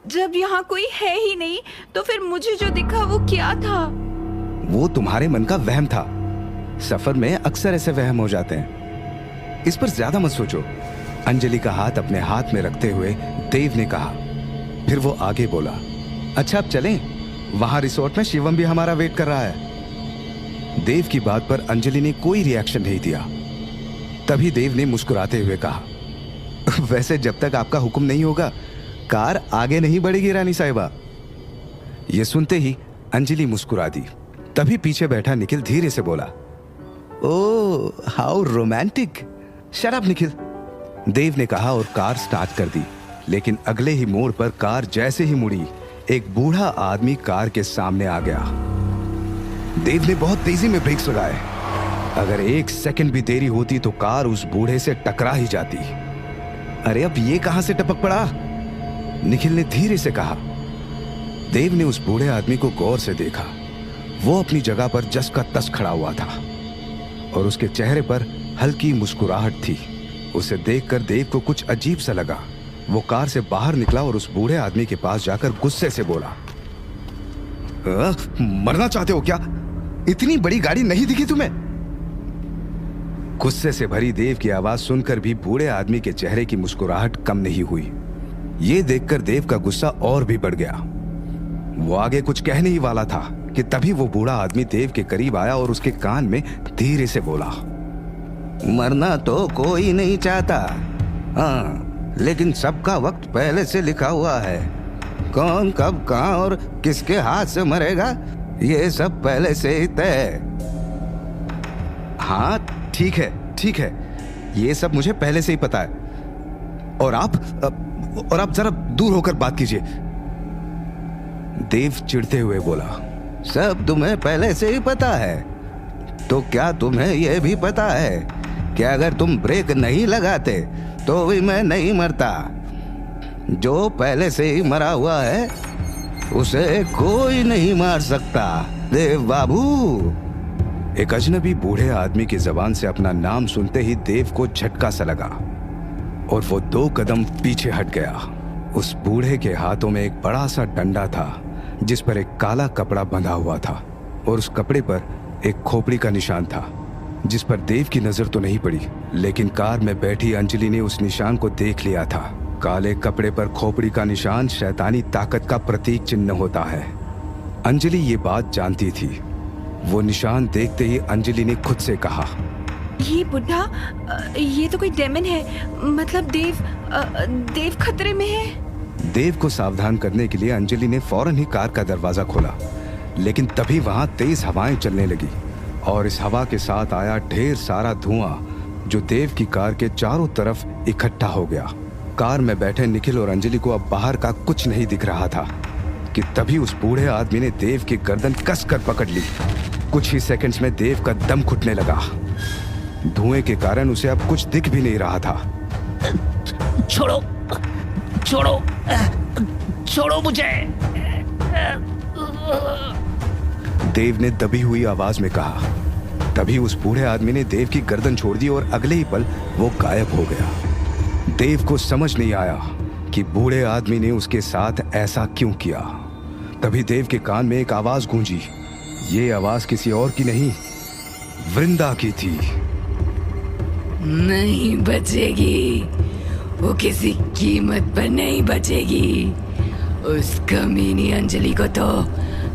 जब यहाँ कोई है ही नहीं तो फिर मुझे जो दिखा वो क्या था? वो तुम्हारे मन का वहम था। सफर में अक्सर ऐसे वहम हो जाते हैं, इस पर ज्यादा मत सोचो। अंजलि का हाथ अपने हाथ में रखते हुए देव ने कहा। फिर वो आगे बोला, अच्छा अब चलें, वहां रिसोर्ट में शिवम भी हमारा वेट कर रहा है। देव की बात पर अंजलि ने कोई रिएक्शन नहीं दिया। तभी देव ने मुस्कुराते हुए कहा, वैसे जब तक आपका हुक्म नहीं होगा कार आगे नहीं बढ़ेगी रानी साहिबा। यह सुनते ही अंजलि मुस्कुरा दी। तभी पीछे बैठा निखिल धीरे से बोला, oh how romantic. Shut up Nikhil, Dev ने कहा और कार स्टार्ट कर दी। लेकिन अगले ही मोड़ पर कार जैसे ही मुड़ी, एक बूढ़ा आदमी कार के सामने आ गया। देव ने बहुत तेजी में ब्रेक्स लगाए। अगर 1 सेकंड भी देरी होती तो कार उस बूढ़े से टकरा ही जाती। अरे अब ये कहां से टपक पड़ा, निखिल ने धीरे से कहा। देव ने उस बूढ़े आदमी को गौर से देखा। वो अपनी जगह पर जस का तस खड़ा हुआ था और उसके चेहरे पर हल्की मुस्कुराहट थी। उसे देखकर देव को कुछ अजीब सा लगा। वो कार से बाहर निकला और उस बूढ़े आदमी के पास जाकर गुस्से से बोला, मरना चाहते हो क्या? इतनी बड़ी गाड़ी नहीं दिखी तुम्हें? गुस्से से भरी देव की आवाज सुनकर भी बूढ़े आदमी के चेहरे की मुस्कुराहट कम नहीं हुई। ये देखकर देव का गुस्सा और भी बढ़ गया। वो आगे कुछ कहने ही वाला था कि तभी वो बूढ़ा आदमी देव के करीब आया और उसके कान में धीरे से बोला, मरना तो कोई नहीं चाहता, हाँ, लेकिन सबका वक्त पहले से लिखा हुआ है। कौन कब कहां और किसके हाथ से मरेगा ये सब पहले से ही तय। हाँ ठीक है, ये सब मुझे पहले से ही पता है। और आप जरा दूर होकर बात कीजिए। देव चिढ़ते हुए बोला, सब तुम्हें पहले से ही पता है तो क्या तुम्हें यह भी पता है कि अगर तुम ब्रेक नहीं लगाते तो भी मैं नहीं मरता। जो पहले से ही मरा हुआ है उसे कोई नहीं मार सकता देव बाबू। एक अजनबी बूढ़े आदमी की जबान से अपना नाम सुनते ही देव को झटका सा लगा और वो 2 कदम पीछे हट गया। उस बूढ़े के हाथों में एक बड़ा सा डंडा था जिस पर एक काला कपड़ा बंधा हुआ था और उस कपड़े पर एक खोपड़ी का निशान था जिस पर देव की नजर तो नहीं पड़ी, लेकिन कार में बैठी अंजलि ने उस निशान को देख लिया था। काले कपड़े पर खोपड़ी का निशान शैतानी ताकत का प्रतीक चिन्ह होता है। अंजलि ये बात जानती थी। वो निशान देखते ही अंजलि ने खुद से कहा, ये बुढ़ा, ये तो कोई डेमन है, मतलब देव खतरे में है। देव को सावधान करने के लिए अंजलि ने फौरन ही कार का दरवाजा खोला, लेकिन तभी वहां तेज हवाएं चलने लगी और इस हवा के साथ आया ढेर सारा धुआं जो देव की कार के चारों तरफ इकट्ठा हो गया। कार में बैठे निखिल और अंजलि को अब बाहर का कुछ नहीं दिख रहा था कि तभी उस बूढ़े आदमी ने देव की गर्दन कसकर पकड़ ली। कुछ ही सेकंड्स में देव का दम घुटने लगा। धुएं के कारण उसे अब कुछ दिख भी नहीं रहा था। छोड़ो छोड़ो छोड़ो मुझे, देव ने दबी हुई आवाज में कहा। तभी उस बूढ़े आदमी ने देव की गर्दन छोड़ दी और अगले ही पल वो गायब हो गया। देव को समझ नहीं आया कि बूढ़े आदमी ने उसके साथ ऐसा क्यों किया। तभी देव के कान में एक आवाज गूंजी। ये आवाज किसी और की नहीं, वृंदा की थी। नहीं बचेगी, वो किसी कीमत पर नहीं बचेगी। उस कमीनी अंजलि को तो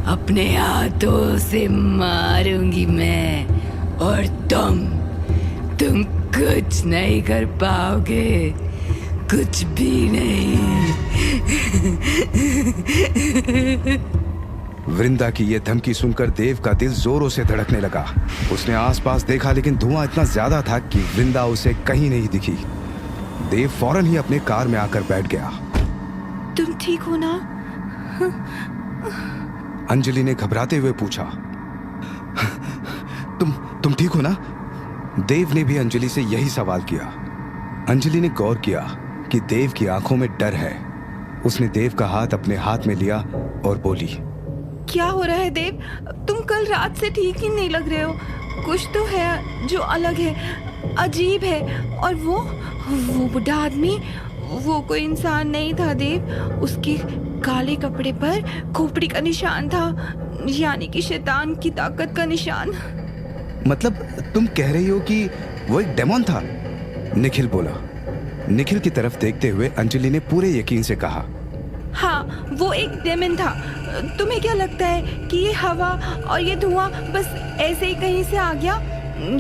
अपने हाथों से मारूंगी मैं, और तुम कुछ नहीं कर पाओगे, कुछ भी नहीं। वृंदा की यह धमकी सुनकर देव का दिल जोरों से धड़कने लगा। उसने आसपास देखा लेकिन धुआं इतना ज्यादा था कि वृंदा उसे कहीं नहीं दिखी। देव फौरन ही अपने कार में आकर बैठ गया। तुम ठीक हो ना? अंजलि ने घबराते हुए पूछा, तुम ठीक हो ना? देव ने भी अंजलि से यही सवाल किया। अंजलि ने गौर किया कि देव की आंखों में डर है। उसने देव का हाथ अपने हाथ में लिया और बोली, क्या हो रहा है देव? तुम कल रात से ठीक ही नहीं लग रहे हो। कुछ तो है जो अलग है, अजीब है। और वो बुढ़ा आदमी, वो कोई इंसान नहीं था देव। उसके काले कपड़े पर खोपड़ी का निशान था, यानी कि शैतान की ताकत का निशान। मतलब तुम कह रही हो कि वो एक डेमोन था? निखिल बोला। निखिल की तरफ देखते हुए अंजलि ने पूरे यकीन से कहा, हाँ, वो एक डेमन था। तुम्हें क्या लगता है कि ये हवा और ये धुआं बस ऐसे ही कहीं से आ गया?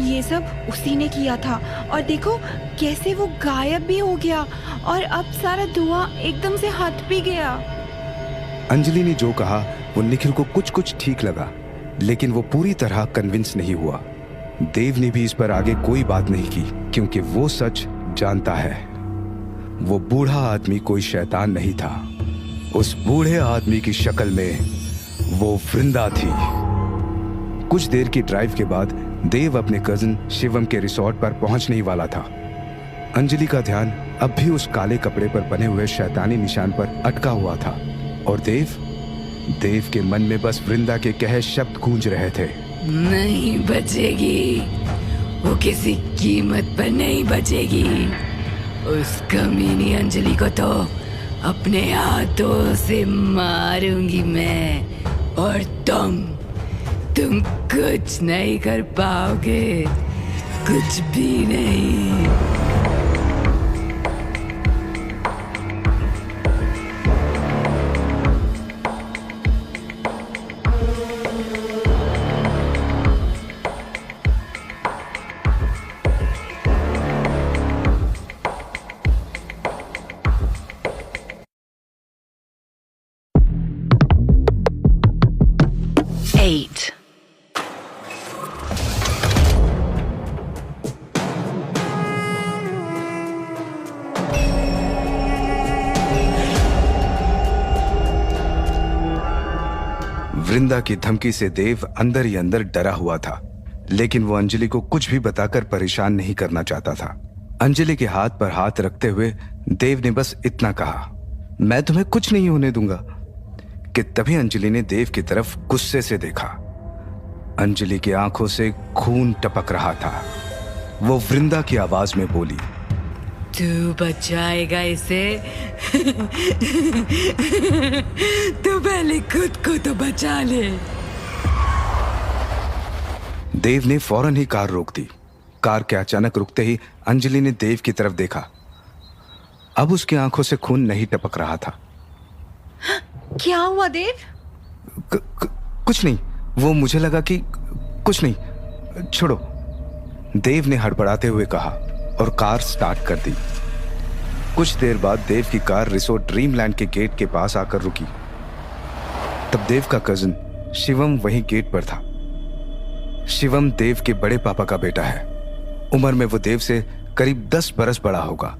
ये सब उसी ने किया था। और देखो कैसे वो गायब भी हो गया और अब सारा धुआं एकदम से हट भी गया। अंजलि ने जो कहा वो निखिल को कुछ कुछ ठीक लगा, लेकिन वो पूरी तरह कन्विंस नहीं हुआ। देव ने भी इस पर आगे कोई बात नहीं की, क्योंकि वो सच जानता है। वो बूढ़ा आदमी कोई शैतान नहीं था। उस बूढ़े आदमी की शक्ल में वो वृंदा थी। कुछ देर की ड्राइव के बाद देव अपने कजिन शिवम के रिसोर्ट पर पहुंचने ही वाला था। अंजलि का ध्यान अब भी उस काले कपड़े पर बने हुए शैतानी निशान पर अटका हुआ था और देव के मन में बस वृंदा के कहे शब्द गूंज रहे थे, नहीं बचेगी, वो किसी कीमत पर नहीं बचेगी। उस कमीनी अंजलि को तो अपने हाथों से मारूंगी मैं, और तुम कुछ नहीं कर पाओगे, कुछ भी नहीं। वृंदा की धमकी से देव अंदर ही अंदर डरा हुआ था, लेकिन वो अंजलि को कुछ भी बताकर परेशान नहीं करना चाहता था। अंजलि के हाथ पर हाथ रखते हुए देव ने बस इतना कहा, मैं तुम्हें कुछ नहीं होने दूंगा, कि तभी अंजलि ने देव की तरफ गुस्से से देखा। अंजलि की आंखों से खून टपक रहा था। वो वृंदा की आवाज में बोली, तू बचाएगा इसे? तू पहले खुद को तो बचा ले। देव ने फौरन ही कार रोक दी। कार के अचानक रुकते ही अंजलि ने देव की तरफ देखा। अब उसकी आंखों से खून नहीं टपक रहा था। क्या हुआ देव? कुछ नहीं, वो मुझे लगा कि कुछ नहीं, छोड़ो, देव ने हड़बड़ाते हुए कहा और कार स्टार्ट कर दी। कुछ देर बाद देव की कार रिसोर्ट ड्रीमलैंड के गेट के पास आकर रुकी। तब देव का कजिन शिवम वहीं गेट पर था। शिवम देव के बड़े पापा का बेटा है। उम्र में वो देव से करीब 10 बरस बड़ा होगा।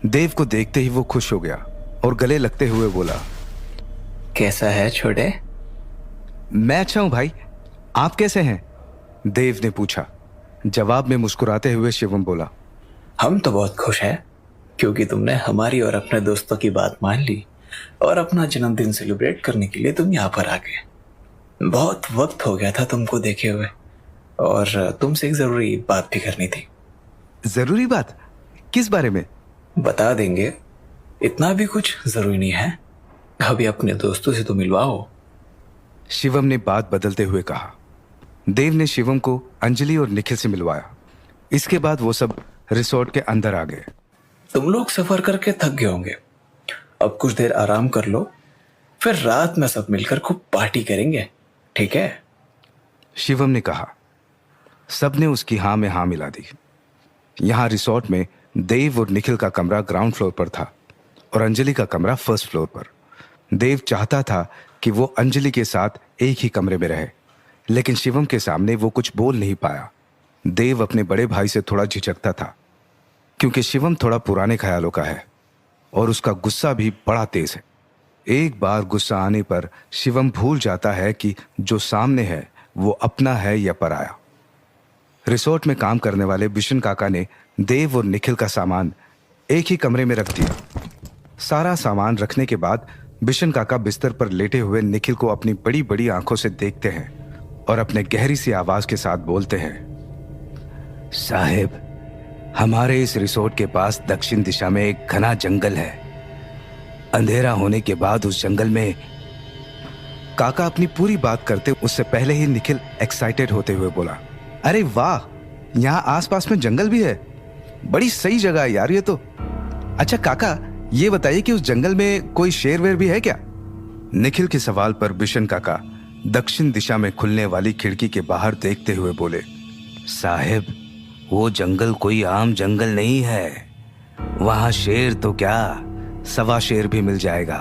देव को देखते ही वो खुश हो गया और गले लगते हुए बोला, कैसा है छोटे? मैं अच्छा हूं भाई, आप कैसे हैं? देव ने पूछा। जवाब में मुस्कुराते हुए शिवम बोला, हम तो बहुत खुश हैं, क्योंकि तुमने हमारी और अपने दोस्तों की बात मान ली और अपना जन्मदिन सेलिब्रेट करने के लिए तुम यहाँ पर आ गए। बहुत वक्त हो गया था तुमको देखे हुए और तुमसे एक जरूरी बात भी करनी थी। जरूरी बात? किस बारे में? बता देंगे, इतना भी कुछ जरूरी नहीं है। अभी अपने दोस्तों से तो मिलवाओ। शिवम ने बात बदलते हुए कहा। देव ने शिवम को अंजलि और निखिल से मिलवाया। इसके बाद वो सब रिसोर्ट के अंदर आ गए। तुम लोग सफर करके थक गए होंगे, अब कुछ देर आराम कर लो, फिर रात में सब मिलकर खूब पार्टी करेंगे, ठीक है? शिवम ने कहा। सबने उसकी हाँ में हाँ मिला दी। यहाँ रिसोर्ट में देव और निखिल का कमरा ग्राउंड फ्लोर पर था और अंजलि का कमरा फर्स्ट फ्लोर पर। देव चाहता था कि वो अंजलि के साथ एक ही कमरे में रहे, लेकिन शिवम के सामने वो कुछ बोल नहीं पाया। देव अपने बड़े भाई से थोड़ा झिझकता था क्योंकि शिवम थोड़ा पुराने ख्यालों का है और उसका गुस्सा भी बड़ा तेज है। एक बार गुस्सा आने पर शिवम भूल जाता है कि जो सामने है वो अपना है या पराया। रिसोर्ट में काम करने वाले बिशन काका ने देव और निखिल का सामान एक ही कमरे में रख दिया। सारा सामान रखने के बाद बिशन काका बिस्तर पर लेटे हुए निखिल को अपनी बड़ी बड़ी आंखों से देखते हैं और अपने गहरी सी आवाज के साथ बोलते हैं, साहिब, हमारे इस रिसोर्ट के पास दक्षिण दिशा में एक घना जंगल है। अंधेरा होने के बाद उस जंगल में। काका अपनी पूरी बात करते उससे पहले ही निखिल एक्साइटेड होते हुए बोला, अरे वाह, यहाँ आसपास में जंगल भी है, बड़ी सही जगह है यार ये तो। अच्छा काका, ये बताइए कि उस जंगल में कोई शेर वेर भी है क्या? निखिल के सवाल पर बिशन काका दक्षिण दिशा में खुलने वाली खिड़की के बाहर देखते हुए बोले, साहिब, वो जंगल कोई आम जंगल नहीं है। वहां शेर तो क्या, 1.25 शेर भी मिल जाएगा।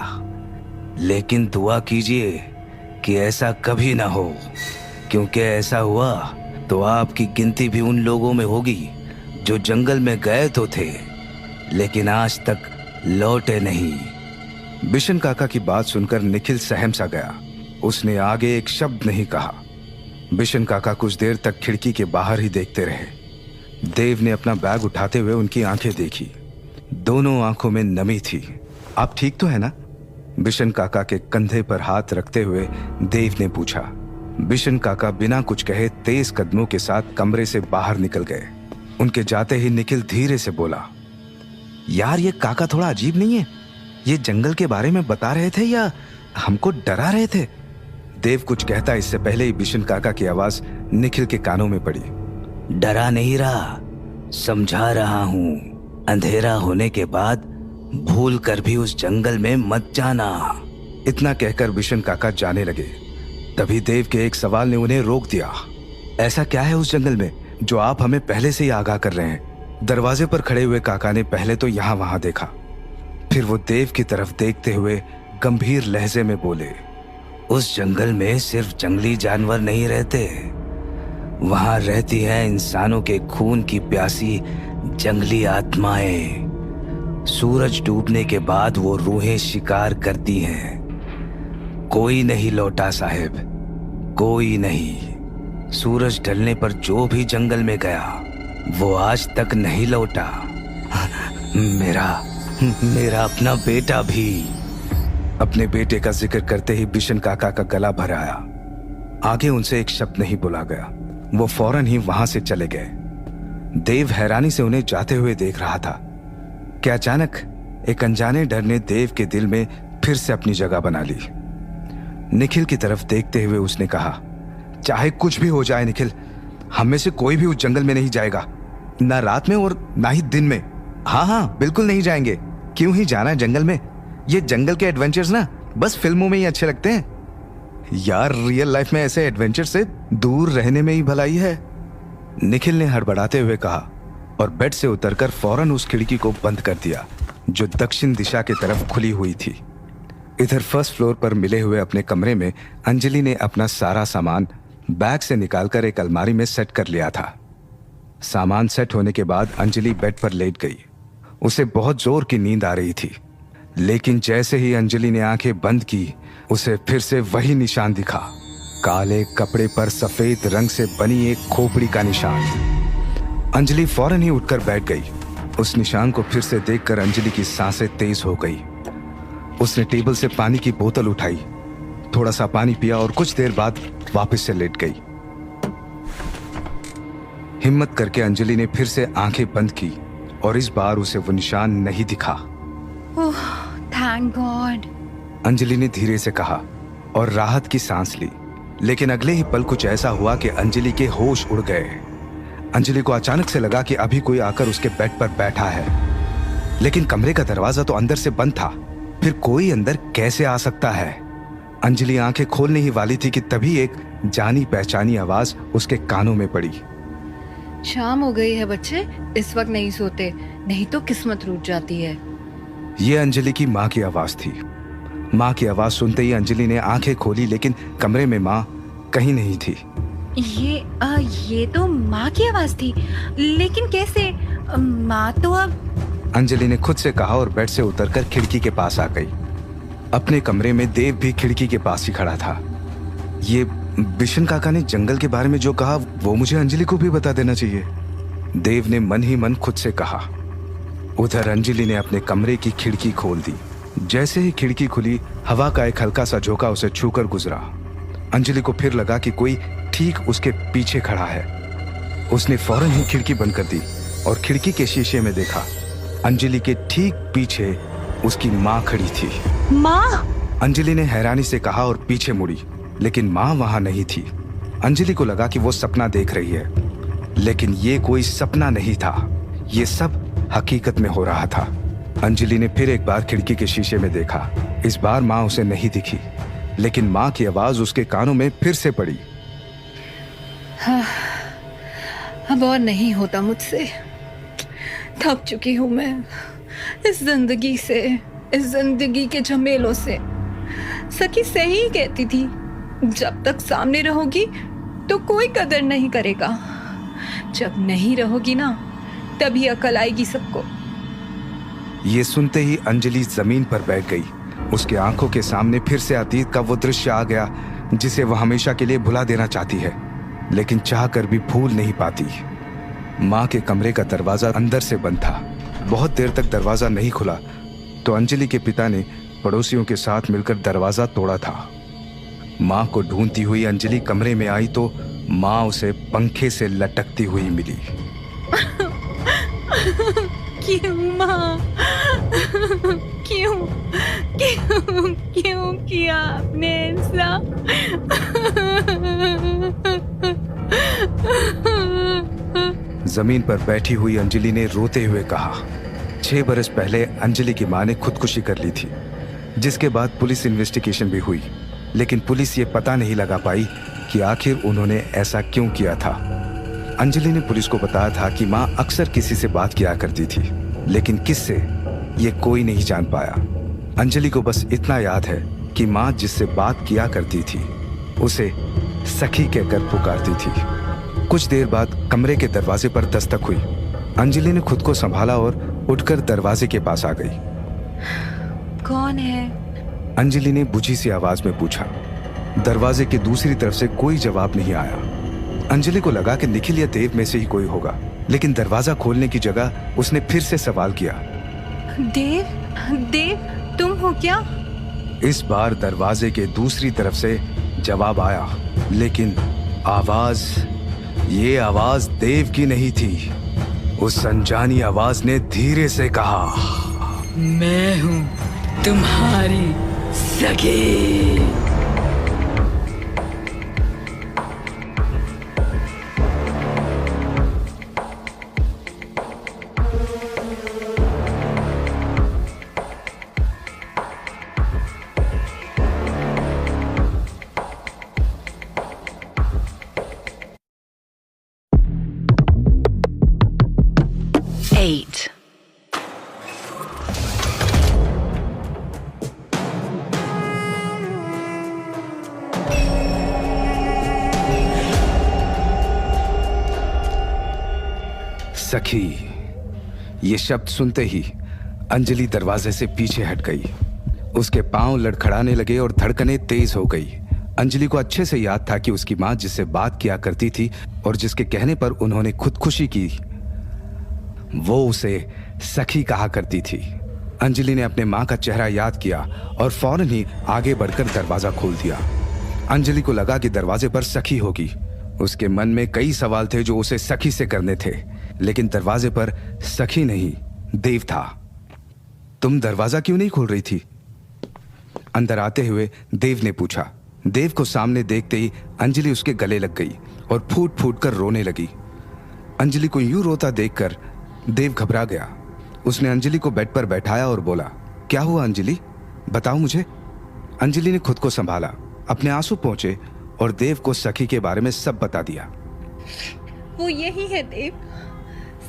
लेकिन दुआ कीजिए कि ऐसा कभी ना हो, क्योंकि ऐसा हुआ तो आपकी गिनती भी उन लोगों में होगी जो जंगल में गए तो थे लेकिन आज तक लौटे नहीं। बिशन काका की बात सुनकर निखिल सहम सा गया। उसने आगे एक शब्द नहीं कहा। बिशन काका कुछ देर तक खिड़की के बाहर ही देखते रहे। देव ने अपना बैग उठाते हुए उनकी आंखें देखी। दोनों आंखों में नमी थी। आप ठीक तो है ना? बिशन काका के कंधे पर हाथ रखते हुए देव ने पूछा। बिशन काका बिना कुछ कहे तेज कदमों के साथ कमरे से बाहर निकल गए। उनके जाते ही निखिल धीरे से बोला, यार ये काका थोड़ा अजीब नहीं है? ये जंगल के बारे में बता रहे थे या हमको डरा रहे थे? देव कुछ कहता इससे पहले ही बिशन काका की आवाज निखिल के कानों में पड़ी। डरा नहीं रहा, समझा रहा हूं। अंधेरा होने के बाद भूल कर भी उस जंगल में मत जाना। इतना कहकर बिशन काका जाने लगे। तभी देव के एक सवाल ने उन्हें रोक दिया। ऐसा क्या है उस जंगल में जो आप हमें पहले से ही आगाह कर रहे हैं? दरवाजे पर खड़े हुए काका ने पहले तो यहाँ वहां देखा, फिर वो देव की तरफ देखते हुए गंभीर लहजे में बोले, उस जंगल में सिर्फ जंगली जानवर नहीं रहते, वहां रहती हैं इंसानों के खून की प्यासी जंगली आत्माएं। सूरज डूबने के बाद वो रूहें शिकार करती हैं। कोई नहीं लौटा साहिब, कोई नहीं। सूरज ढलने पर जो भी जंगल में गया वो आज तक नहीं लौटा। मेरा अपना बेटा भी। अपने बेटे का जिक्र करते ही बिशन काका का गला भर आया। आगे उनसे एक शब्द नहीं बोला गया। वो फौरन ही वहां से चले गए। देव हैरानी से उन्हें जाते हुए देख रहा था कि अचानक एक अनजाने डर ने देव के दिल में फिर से अपनी जगह बना ली। निखिल की तरफ देखते हुए उसने कहा, चाहे कुछ भी हो जाए निखिल, हम में से कोई भी उस जंगल में नहीं जाएगा, ना रात में और ना ही दिन में। हाँ, बिल्कुल नहीं जाएंगे। क्यों ही जाना है जंगल में? ये जंगल के एडवेंचर्स ना बस फिल्मों में ही अच्छे लगते हैं यार। रियल लाइफ में ऐसे एडवेंचर से दूर रहने में ही भलाई है। निखिल ने हड़बड़ाते हुए कहा और बेड से उतरकर फौरन उस खिड़की को बंद कर दिया जो दक्षिण दिशा की तरफ खुली हुई थी। इधर फर्स्ट फ्लोर पर मिले हुए अपने कमरे में अंजलि ने अपना सारा सामान बैग से निकालकर एक अलमारी में सेट कर लिया था। सामान सेट होने के बाद अंजलि बेड पर लेट गई। उसे बहुत जोर की नींद आ रही थी, लेकिन जैसे ही अंजलि ने आंखें बंद की, उसे फिर से वही निशान दिखा। काले कपड़े पर सफेद रंग से बनी एक खोपड़ी का निशान। अंजलि फौरन ही उठकर बैठ गई। उस निशान को फिर से देखकर अंजलि की सांसें तेज हो गई। उसने टेबल से पानी की बोतल उठाई, थोड़ा सा पानी पिया और कुछ देर बाद वापस से लेट गई। हिम्मत करके अंजलि ने फिर से आंखें बंद की और इस बार उसे वो निशान नहीं दिखा। ओह, थैंक गॉड। अंजलि ने धीरे से कहा और राहत की सांस ली। लेकिन अगले ही पल कुछ ऐसा हुआ कि अंजलि के होश उड़ गए। अंजलि को अचानक से लगा कि अभी कोई आकर उसके बेड पर बैठा है, लेकिन कमरे का दरवाजा तो अंदर से बंद था। फिर कोई अंदर कैसे आ सकता है? अंजलि आंखें खोलने ही वाली थी कि तभी एक जानी पहचानी आवाज उसके कानों में पड़ी। शाम हो गई है बच्चे, इस वक्त नहीं सोते, नहीं तो किस्मत रूठ जाती है। ये अंजलि की माँ की आवाज थी। माँ की आवाज सुनते ही अंजलि ने आंखें खोली, लेकिन कमरे में माँ कहीं नहीं थी। ये तो माँ की आवाज थी, लेकिन कैसे? माँ तो अब... अंजलि ने खुद से कहा और बेड से उतरकर खिड़की के पास आ गई। अपने कमरे में देव भी खिड़की के पास ही खड़ा था। ये बिशन काका ने जंगल के बारे में जो कहा वो मुझे अंजलि को भी बता देना चाहिए, देव ने मन ही मन खुद से कहा। उधर अंजलि ने अपने कमरे की खिड़की खोल दी। जैसे ही खिड़की खुली, हवा का एक हल्का सा झोंका उसे छूकर गुजरा। अंजलि को फिर लगा कि कोई ठीक उसके पीछे खड़ा है। उसने फौरन ही खिड़की बंद कर दी और खिड़की के शीशे में देखा। अंजलि के ठीक पीछे उसकी माँ खड़ी थी। माँ! अंजलि ने हैरानी से कहा और पीछे मुड़ी, लेकिन माँ वहां नहीं थी। अंजलि को लगा कि वो सपना देख रही है, लेकिन ये कोई सपना नहीं था, ये सब हकीकत में हो रहा था। अंजलि ने फिर एक बार खिड़की के शीशे में देखा। इस बार माँ उसे नहीं दिखी, लेकिन माँ की आवाज उसके कानों में फिर से पड़ी। अब और नहीं होता मुझसे, थक चुकी हूँ मैं इस जिंदगी से, इस जिंदगी के झमेलों से। सखी सही कहती थी, जब तक सामने रहोगी तो कोई कदर नहीं करेगा, जब नहीं रहोगी ना तभी अकल आएगी सबको। ये सुनते ही अंजलि जमीन पर बैठ गई। उसके आंखों के सामने फिर से अतीत का वो दृश्य आ गया जिसे वह हमेशा के लिए भुला देना चाहती है, लेकिन चाहकर भी भूल नहीं पाती। माँ के कमरे का दरवाजा अंदर से बंद था। बहुत देर तक दरवाजा नहीं खुला तो अंजलि के पिता ने पड़ोसियों के साथ मिलकर दरवाजा तोड़ा था। माँ को ढूंढती हुई अंजलि कमरे में आई तो माँ उसे पंखे से लटकती हुई मिली। क्यों माँ? क्यों क्यों क्यों किया आपने ऐसा? जमीन पर बैठी हुई अंजलि ने रोते हुए कहा, 6 बरस पहले अंजलि की माँ ने खुदकुशी कर ली थी, जिसके बाद पुलिस इन्वेस्टिगेशन भी हुई, लेकिन पुलिस ये पता नहीं लगा पाई कि आखिर उन्होंने ऐसा क्यों किया था। अंजलि ने पुलिस को बताया था कि माँ अक्सर किसी से बात किया करती थी, लेकिन किससे ये कोई नहीं जान पाया। अंजलि को बस इतना याद है कि माँ जिससे बात किया करती थी उसे सखी कहकर पुकारती थी। कुछ देर बाद कमरे के दरवाजे पर दस्तक हुई। अंजलि ने खुद को संभाला और उठकर दरवाजे के पास आ गई। कौन है? अंजलि ने बुझी सी आवाज में पूछा। दरवाजे के दूसरी तरफ से कोई जवाब नहीं आया। अंजलि को लगा कि निखिल या देव में से ही कोई होगा, लेकिन दरवाजा खोलने की जगह उसने फिर से सवाल किया, देव तुम हो क्या? इस बार दरवाजे के दूसरी तरफ से जवाब आया, लेकिन ये आवाज देव की नहीं थी। उस अनजानी आवाज ने धीरे से कहा, मैं हूं तुम्हारी सखी। सखी। ये शब्द सुनते ही अंजलि दरवाजे से पीछे हट गई। उसके पांव लड़खड़ाने लगे और धड़कनें तेज हो गई। अंजलि को अच्छे से याद था कि उसकी माँ जिससे बात किया करती थी और जिसके कहने पर उन्होंने खुदकुशी की, वो उसे सखी कहा करती थी। अंजलि ने अपने माँ का चेहरा याद किया और फौरन ही आगे बढ़कर दरवाजा खोल दिया। अंजलि को लगा कि दरवाजे पर सखी होगी। उसके मन में कई सवाल थे जो उसे सखी से करने थे, लेकिन दरवाजे पर सखी नहीं, देव था। तुम दरवाजा क्यों नहीं खोल रही थी? अंदर आते हुए देव ने पूछा। देव को सामने देखते ही अंजलि उसके गले लग गई और फूट फूट कर रोने लगी। अंजलि को यूं रोता देखकर देव घबरा गया। उसने अंजलि को बेड पर बैठाया और बोला, क्या हुआ अंजलि, बताओ मुझे। अंजलि ने खुद को संभाला, अपने आंसू पहुंचे और देव को सखी के बारे में सब बता दिया। वो यही है देव।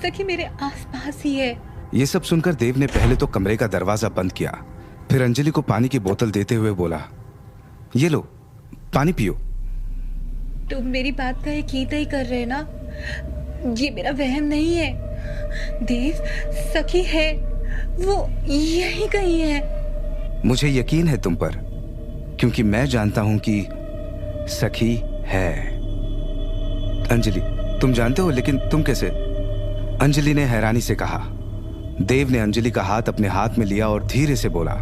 सखी मेरे आसपास ही है। ये सब सुनकर देव ने पहले तो कमरे का दरवाजा बंद किया, फिर अंजलि को पानी की बोतल देते हुए बोला, ये लो पानी पियो। तुम मेरी बात का यकीन नहीं कर रहे ना? ये मेरा वहम नहीं है देव, सखी है, वो यही कहीं है। मुझे यकीन है तुम पर, क्योंकि मैं जानता हूं कि सखी है। अंजलि, तुम जानते हो, लेकिन तुम कैसे? अंजलि ने हैरानी से कहा। देव ने अंजलि का हाथ अपने हाथ में लिया और धीरे से बोला,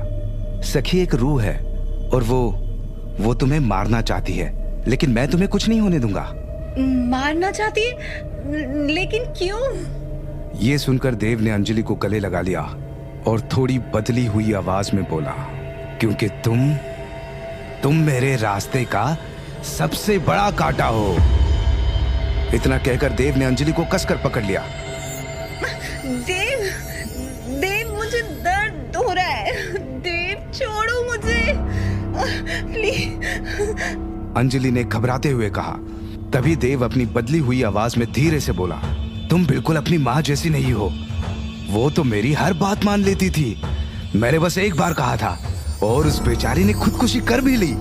सखी एक रूह है और वो तुम्हें मारना चाहती है, लेकिन मैं तुम्हें कुछ नहीं होने दूंगा। मारना चाहती है? लेकिन क्यों? ये सुनकर देव ने अंजलि को गले लगा लिया और थोड़ी बदली हुई आवाज में बोला, क्योंकि तुम मेरे रास्ते का सबसे बड़ा कांटा हो। इतना कहकर देव ने अंजलि को कसकर पकड़ लिया। देव मुझे दर्द हो रहा है। देव छोड़ो मुझे प्लीज। अंजलि ने घबराते हुए कहा। तभी देव अपनी बदली हुई आवाज में धीरे से बोला, तुम बिल्कुल अपनी माँ जैसी नहीं हो। वो तो मेरी हर बात मान लेती थी। मैंने बस एक बार कहा था और उस बेचारी ने खुदकुशी कर भी ली।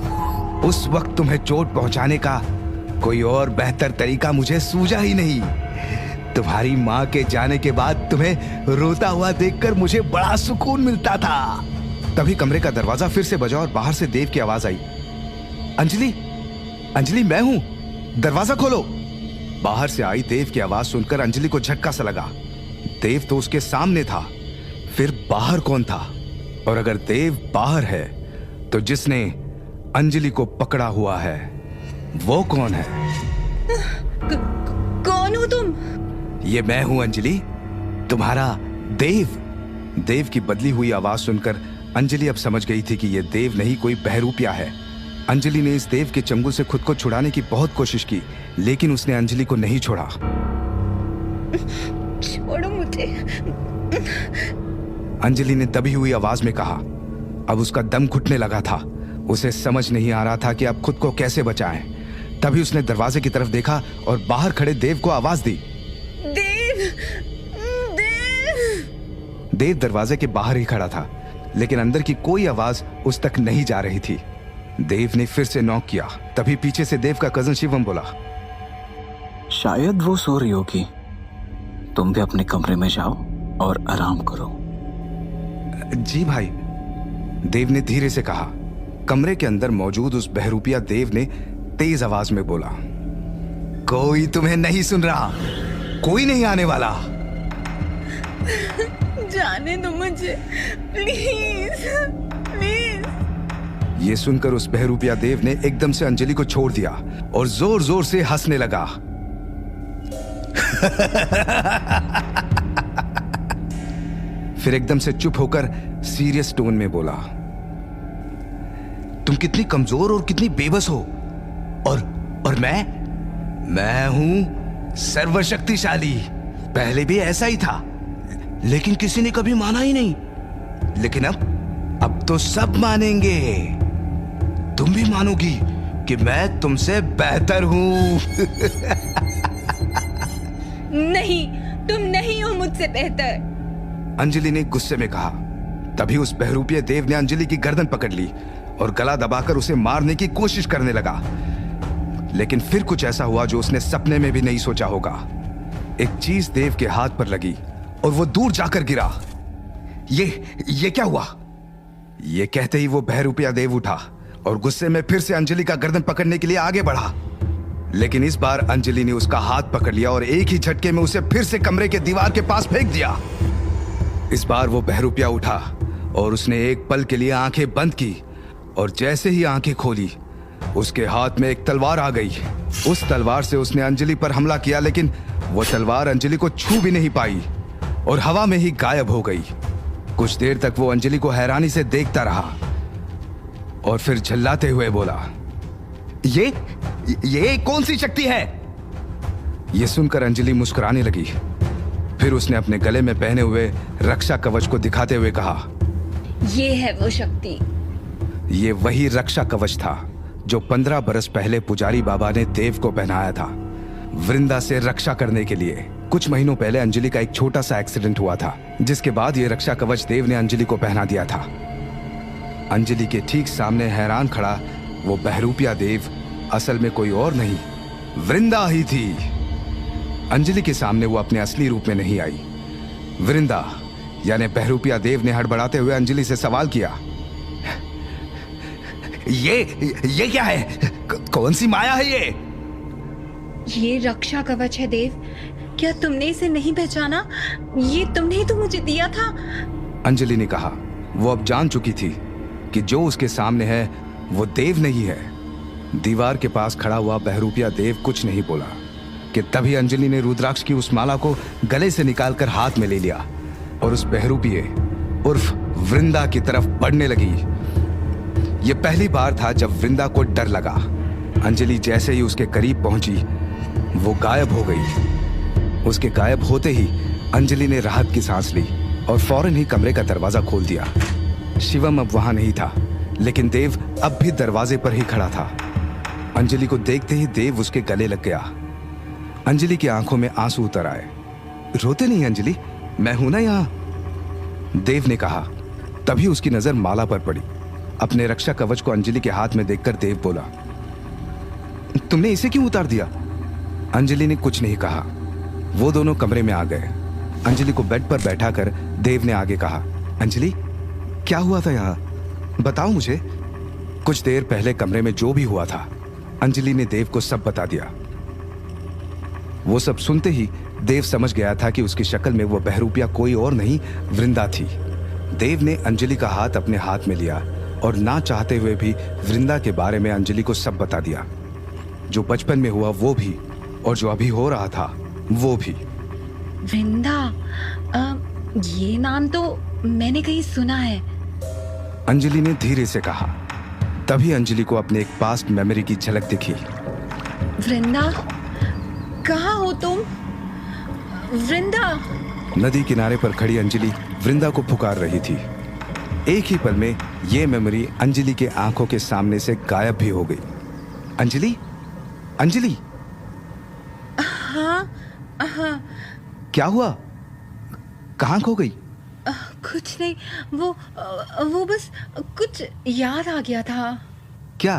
उस वक्त तुम्हें चोट पहुंचाने का कोई और बेहतर तरीका मुझे सूझा ही नहीं। तुम्हारी माँ के जाने के बाद तुम्हें रोता हुआ देखकर मुझे बड़ा सुकून मिलता था। तभी कमरे का दरवाजा फिर से बजा और बाहर से देव की आवाज आई, अंजलि मैं हूं, दरवाजा खोलो। बाहर से आई देव की आवाज सुनकर अंजलि को झटका सा लगा। देव तो उसके सामने था, फिर बाहर कौन था? और अगर देव बाहर है तो जिसने अंजलि को पकड़ा हुआ है वो कौन है? कौन हो तुम? ये मैं हूं अंजलि, तुम्हारा देव। देव की बदली हुई आवाज सुनकर अंजलि अब समझ गई थी कि यह देव नहीं, कोई बहरूपिया है। अंजलि ने इस देव के चंगुल से खुद को छुड़ाने की बहुत कोशिश की, लेकिन उसने अंजलि को नहीं छोड़ा। छोड़ो मुझे। अंजलि ने दबी हुई आवाज में कहा। अब उसका दम घुटने लगा था। उसे समझ नहीं आ रहा था कि अब खुद को कैसे बचाएं। तभी उसने दरवाजे की तरफ देखा और बाहर खड़े देव को आवाज दी, देव दरवाजे के बाहर ही खड़ा था, लेकिन अंदर की कोई आवाज उस तक नहीं जा रही थी। देव ने फिर से नॉक किया। तभी पीछे से देव का कजन शिवम बोला, शायद वो सो रही होगी, तुम भी अपने कमरे में जाओ और आराम करो। जी भाई, देव ने धीरे से कहा। कमरे के अंदर मौजूद उस बहरूपिया देव ने तेज आवाज में बोला, कोई तुम्हें नहीं सुन रहा, कोई नहीं आने वाला। जाने दो मुझे प्लीज प्लीज। ये सुनकर उस बहरूपिया देव ने एकदम से अंजलि को छोड़ दिया और जोर जोर से हंसने लगा। फिर एकदम से चुप होकर सीरियस टोन में बोला, तुम कितनी कमजोर और कितनी बेबस हो, और मैं हूं सर्वशक्तिशाली। पहले भी ऐसा ही था, लेकिन किसी ने कभी माना ही नहीं। लेकिन अब तो सब मानेंगे। तुम भी मानोगी कि मैं तुमसे बेहतर हूं। नहीं, तुम नहीं हो मुझसे बेहतर, अंजलि ने गुस्से में कहा। तभी उस बहरूपिया देव ने अंजलि की गर्दन पकड़ ली और गला दबाकर उसे मारने की कोशिश करने लगा। लेकिन फिर कुछ ऐसा हुआ जो उसने सपने में भी नहीं सोचा होगा। एक चीज देव के हाथ पर लगी और वो दूर जाकर गिरा। ये क्या हुआ? ये कहते ही वो बहरूपिया देव उठा और गुस्से में फिर से अंजलि का गर्दन पकड़ने के लिए आगे बढ़ा। लेकिन इस बार अंजलि ने उसका हाथ पकड़ लिया और एक ही झटके में उसे फिर से कमरे के दीवार के पास फेंक दिया। इस बार वो बहरूपिया उठा और उसने एक पल के लिए आंखें बंद की, और जैसे ही आंखें खोली उसके हाथ में एक तलवार आ गई। उस तलवार से उसने अंजलि पर हमला किया, लेकिन वो तलवार अंजलि को छू भी नहीं पाई और हवा में ही गायब हो गई। कुछ देर तक वो अंजलि को हैरानी से देखता रहा और फिर झल्लाते हुए बोला, ये कौन सी शक्ति है? ये सुनकर अंजलि मुस्कुराने लगी। फिर उसने अपने गले में पहने हुए रक्षा कवच को दिखाते हुए कहा, ये है वो शक्ति। ये वही रक्षा कवच था जो 15 बरस पहले पुजारी बाबा ने देव को पहनाया था। वृंदा से रक्षा करने के लिए। कुछ महीनों पहले अंजलि का एक छोटा सा एक्सीडेंट हुआ था, जिसके बाद ये रक्षा कवच देव ने अंजलि को पहना दिया था। अंजलि के ठीक सामने हैरान खड़ा वो बहरूपिया देव असल में कोई और नहीं, वृंदा ही थी। अंजलि के सामने वो अपने असली रूप में नहीं आई। वृंदा यानी बहरूपिया देव ने हड़बड़ाते हुए अंजलि से सवाल किया, ये क्या है? कौन सी माया है ये? ये रक्षा कवच है देव, क्या तुमने इसे नहीं पहचाना? ये तुमने ही तो मुझे दिया था। अंजलि ने कहा। वो अब जान चुकी थी कि जो उसके सामने है वो देव नहीं है। दीवार के पास खड़ा हुआ बहरूपिया देव कुछ नहीं बोला कि तभी अंजलि ने रुद्राक्ष की उस माला को गले से निकालकर हाथ में ले लिया और उस बहरूपिये उर्फ वृंदा की तरफ बढ़ने लगी। ये पहली बार था जब वृंदा को डर लगा। अंजलि जैसे ही उसके करीब पहुंची वो गायब हो गई। उसके गायब होते ही अंजलि ने राहत की सांस ली और फौरन ही कमरे का दरवाजा खोल दिया। शिवम अब वहां नहीं था, लेकिन देव अब भी दरवाजे पर ही खड़ा था। अंजलि को देखते ही देव उसके गले लग गया। अंजलि की आंखों में आंसू उतर आए। रोते नहीं अंजलि, मैं हूं ना यहां, देव ने कहा। तभी उसकी नजर माला पर पड़ी। अपने रक्षा कवच को अंजलि के हाथ में देखकर देव बोला, तुमने इसे क्यों उतार दिया? अंजलि ने कुछ नहीं कहा। वो दोनों कमरे में आ गए। अंजलि को बेड पर बैठाकर देव ने आगे कहा, अंजलि क्या हुआ था यहाँ, बताओ मुझे। कुछ देर पहले कमरे में जो भी हुआ था अंजलि ने देव को सब बता दिया। वो सब सुनते ही देव समझ गया था कि उसकी शक्ल में वो बहरूपिया कोई और नहीं वृंदा थी। देव ने अंजलि का हाथ अपने हाथ में लिया और ना चाहते हुए भी वृंदा के बारे में अंजलि को सब बता दिया। जो बचपन में हुआ वो भी और जो अभी हो रहा था वो भी। वृंदा, ये नाम तो मैंने कहीं सुना है। अंजलि ने धीरे से कहा। तभी अंजलि को अपने एक पास्ट मेमोरी की झलक दिखी। वृंदा, कहाँ हो तुम? वृंदा। नदी किनारे पर खड़ी अंजलि वृंदा को पुकार रही थी। एक ही पल में ये मेमोरी अंजलि के आंखों के सामने से गायब भी हो गई। अंजलि, अंजलि। हाँ, हाँ। क्या हुआ? कहाँ खो गई? कुछ नहीं, वो बस कुछ याद आ गया था। क्या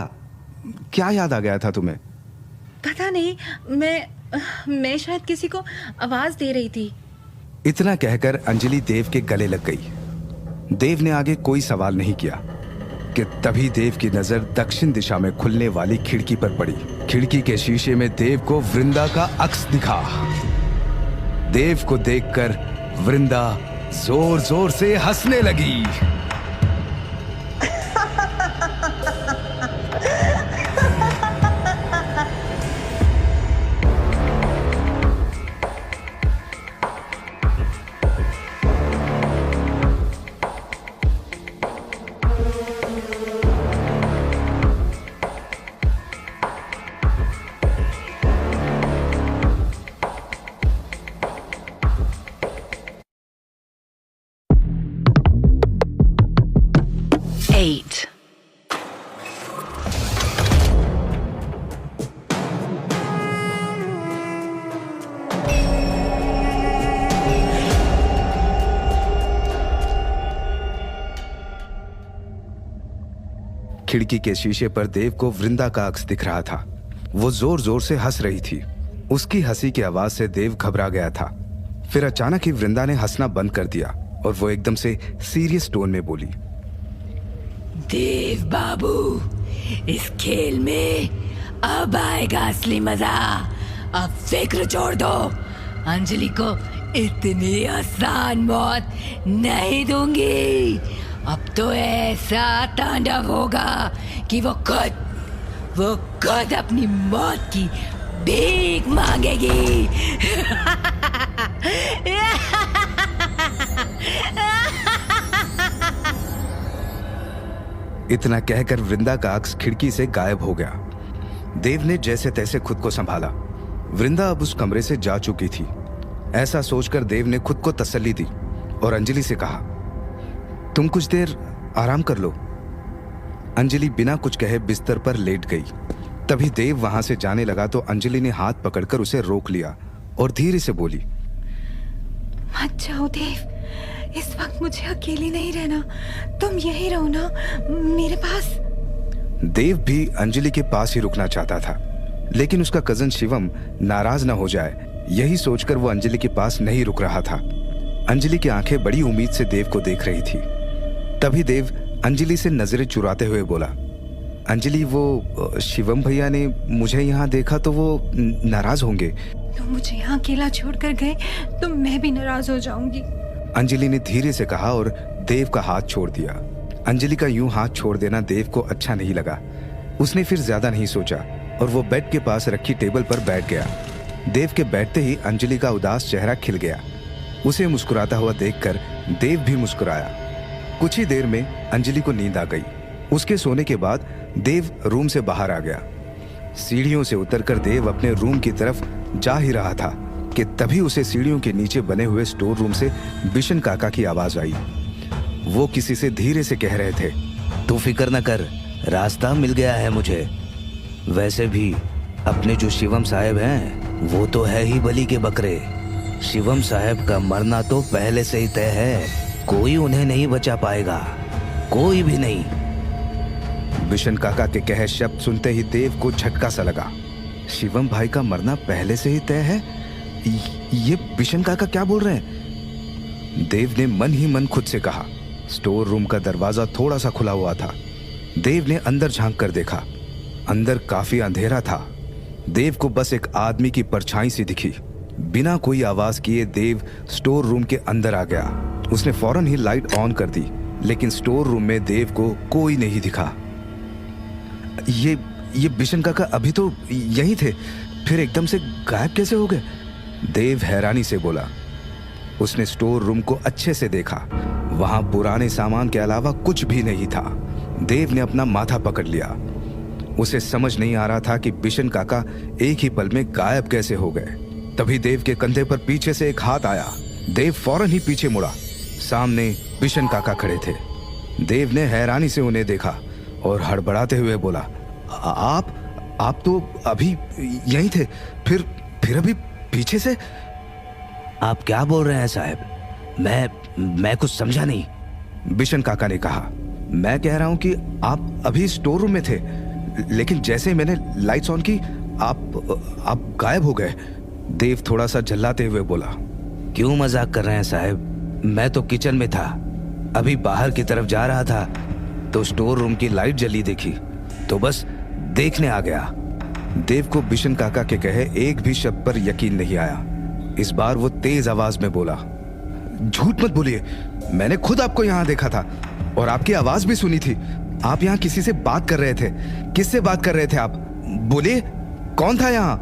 क्या याद आ गया था तुम्हें? पता नहीं, मैं शायद किसी को आवाज दे रही थी। इतना कहकर अंजलि देव के गले लग गई। देव ने आगे कोई सवाल नहीं किया कि तभी देव की नजर दक्षिण दिशा में खुलने वाली खिड़की पर पड़ी। खिड़की के शीशे में देव को वृंदा का अक्स दिखा। देव को देखकर वृंदा जोर जोर से हंसने लगी। खिड़की के शीशे पर देव को वृंदा का अक्स दिख रहा था। वो जोर जोर से हंस रही थी। उसकी हंसी की आवाज से देव घबरा गया था। फिर अचानक ही वृंदा ने हंसना बंद कर दिया और वो एकदम से सीरियस टोन में बोली, देव बाबू, इस खेल में अब आएगा असली मजा। अब फिक्र छोड़ दो, अंजलि को इतनी आसान मौत नहीं दूंगी। अब तो ऐसा तांडव होगा कि वो खुद अपनी मौत की भीख मांगेगी। इतना कहकर वृंदा का अक्स खिड़की से गायब हो गया। देव ने जैसे तैसे खुद को संभाला। वृंदा अब उस कमरे से जा चुकी थी। ऐसा सोचकर देव ने खुद को तसल्ली दी और अंजलि से कहा, तुम कुछ देर आराम कर लो। अंजलि बिना कुछ कहे बिस्तर पर लेट गई। तभी देव वहां से जाने लगा तो अंजलि ने हाथ पकड़कर उसे रोक लिया और धीरे से बोली, मत जाओ देव, इस वक्त मुझे अकेली नहीं रहना, तुम यहीं रहो ना मेरे पास। देव भी अंजलि के पास ही रुकना चाहता था, लेकिन उसका कजन शिवम नाराज ना हो जाए, यही सोचकर वो अंजलि के पास नहीं रुक रहा था। अंजलि की आंखें बड़ी उम्मीद से देव को देख रही थी। तभी देव अंजलि से नजरें चुराते हुए बोला, अंजलि, वो शिवम भैया ने मुझे यहाँ देखा तो वो नाराज होंगे। तुम मुझे यहाँ अकेला छोड़कर गए तो मैं भी नाराज हो जाऊंगी। अंजलि ने धीरे से कहा और देव का हाथ छोड़ दिया। अंजलि का यूं हाथ छोड़ देना देव को अच्छा नहीं लगा। उसने फिर ज्यादा नहीं सोचा और वो बेड के पास रखी टेबल पर बैठ गया। देव के बैठते ही अंजलि का उदास चेहरा खिल गया। उसे मुस्कुराता हुआ देखकर देव भी मुस्कुराया। कुछ ही देर में अंजलि को नींद आ गई। उसके सोने के बाद देव रूम से बाहर आ गया। सीढ़ियों से उतरकर देव अपने रूम की तरफ जा ही रहा था कि तभी उसे सीढ़ियों के नीचे बने हुए स्टोर रूम से बिशन काका की आवाज आई। वो किसी से धीरे से कह रहे थे, तू फिक्र न कर, रास्ता मिल गया है मुझे। वैसे भी अपने जो शिवम साहब हैं वो तो है ही बलि के बकरे। शिवम साहब का मरना तो पहले से ही तय है, कोई उन्हें नहीं बचा पाएगा, कोई भी नहीं। बिशन काका के कहे शब्द सुनते ही देव को झटका सा लगा। शिवम भाई का मरना पहले से ही तय है? ये बिशन काका क्या बोल रहे हैं? देव ने मन ही मन खुद से कहा। स्टोर रूम का दरवाजा थोड़ा सा खुला हुआ था। देव ने अंदर झांक कर देखा। अंदर काफी अंधेरा था। देव को बस एक आदमी की परछाई सी दिखी। बिना कोई आवाज किए देव स्टोर रूम के अंदर आ गया। उसने फौरन ही लाइट ऑन कर दी, लेकिन स्टोर रूम में देव को कोई नहीं दिखा। ये बिशन काका अभी तो यहीं थे, फिर एकदम से गायब कैसे हो गए? देव हैरानी से बोला। उसने स्टोर रूम को अच्छे से देखा। वहां पुराने सामान के अलावा कुछ भी नहीं था। देव ने अपना माथा पकड़ लिया। उसे समझ नहीं आ रहा था कि बिशन काका एक ही पल में गायब कैसे हो गए। तभी देव के कंधे पर पीछे से एक हाथ आया। देव फौरन ही पीछे मुड़ा। सामने बिशन काका खड़े थे। देव ने हैरानी से उन्हें देखा और हड़बड़ाते हुए बोला, आप तो अभी यहीं थे, फिर अभी पीछे से? आप क्या बोल रहे हैं साहब? मैं कुछ समझा नहीं। बिशन काका ने कहा, मैं कह रहा हूं कि आप अभी स्टोर रूम में थे, लेकिन जैसे मैंने लाइट्स ऑन की आप गायब हो गए। देव थोड़ा सा झल्लाते हुए बोला, क्यों मजाक कर रहे हैं साहब? मैं तो किचन में था, अभी बाहर की तरफ जा रहा था तो स्टोर रूम की लाइट जली देखी, तो बस देखने आ गया। देव को बिशन काका के कहे एक भी शब्द पर यकीन नहीं आया। इस बार वो तेज आवाज में बोला, झूठ मत बोलिए, मैंने खुद आपको यहाँ देखा था और आपकी आवाज भी सुनी थी। आप यहाँ किसी से बात कर रहे थे। किससे बात कर रहे थे आप? बोलिए, कौन था यहाँ?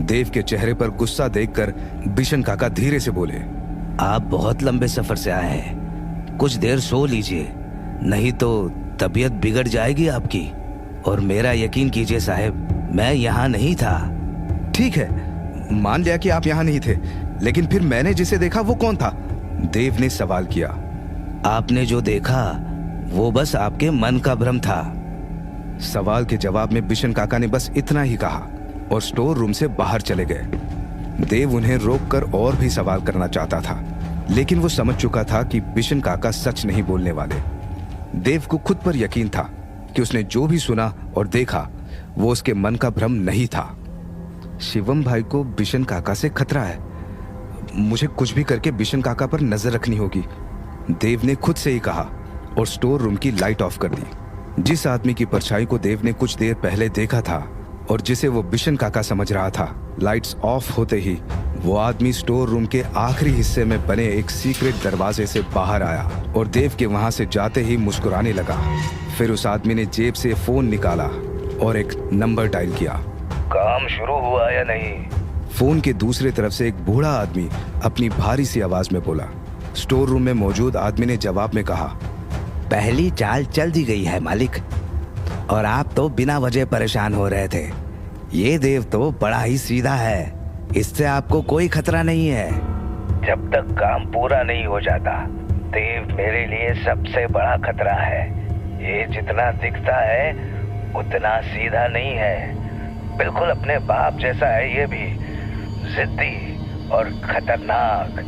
देव के चेहरे पर गुस्सा देखकर बिशन काका धीरे से बोले, आप बहुत लंबे सफर से आए हैं, कुछ देर सो लीजिए, नहीं तो तबीयत बिगड़ जाएगी आपकी। और मेरा यकीन कीजिए साहब, मैं यहाँ नहीं था। ठीक है, मान लिया कि आप यहाँ नहीं थे, लेकिन फिर मैंने जिसे देखा वो कौन था? देव ने सवाल किया। आपने जो देखा वो बस आपके मन का भ्रम था। सवाल के जवाब में बिशन काका ने बस इतना ही कहा और स्टोर रूम से बाहर चले गए। देव उन्हें रोककर और भी सवाल करना चाहता था, लेकिन वो समझ चुका था कि बिशन काका सच नहीं बोलने वाले। देव को खुद पर यकीन था कि उसने जो भी सुना और देखा वो उसके मन का भ्रम नहीं था। शिवम भाई को बिशन काका से खतरा है। मुझे कुछ भी करके बिशन काका पर नजर रखनी होगी, देव ने खुद से ही कहा और स्टोर रूम की लाइट ऑफ कर दी। जिस आदमी की परछाई को देव ने कुछ देर पहले देखा था और जिसे वो बिशन काका समझ रहा था, लाइट्स ऑफ होते ही वो आदमी स्टोर रूम के आखिरी हिस्से में बने एक सीक्रेट दरवाजे से बाहर आया और देव के वहां से जाते ही मुस्कुराने लगा। फिर उस आदमी ने जेब से फोन निकाला और एक नंबर डायल किया। काम शुरू हुआ या नहीं? फोन के दूसरे तरफ से एक बूढ़ा आदमी अपनी भारी सी आवाज में बोला। स्टोर रूम में मौजूद आदमी ने जवाब में कहा, पहली चाल चल दी गई है मालिक, और आप तो बिना वजह परेशान हो रहे थे। ये देव तो बड़ा ही सीधा है, इससे आपको कोई खतरा नहीं है। जब तक काम पूरा नहीं हो जाता, देव मेरे लिए सबसे बड़ा खतरा है। ये जितना दिखता है उतना सीधा नहीं है। बिल्कुल अपने बाप जैसा है ये भी, जिद्दी और खतरनाक।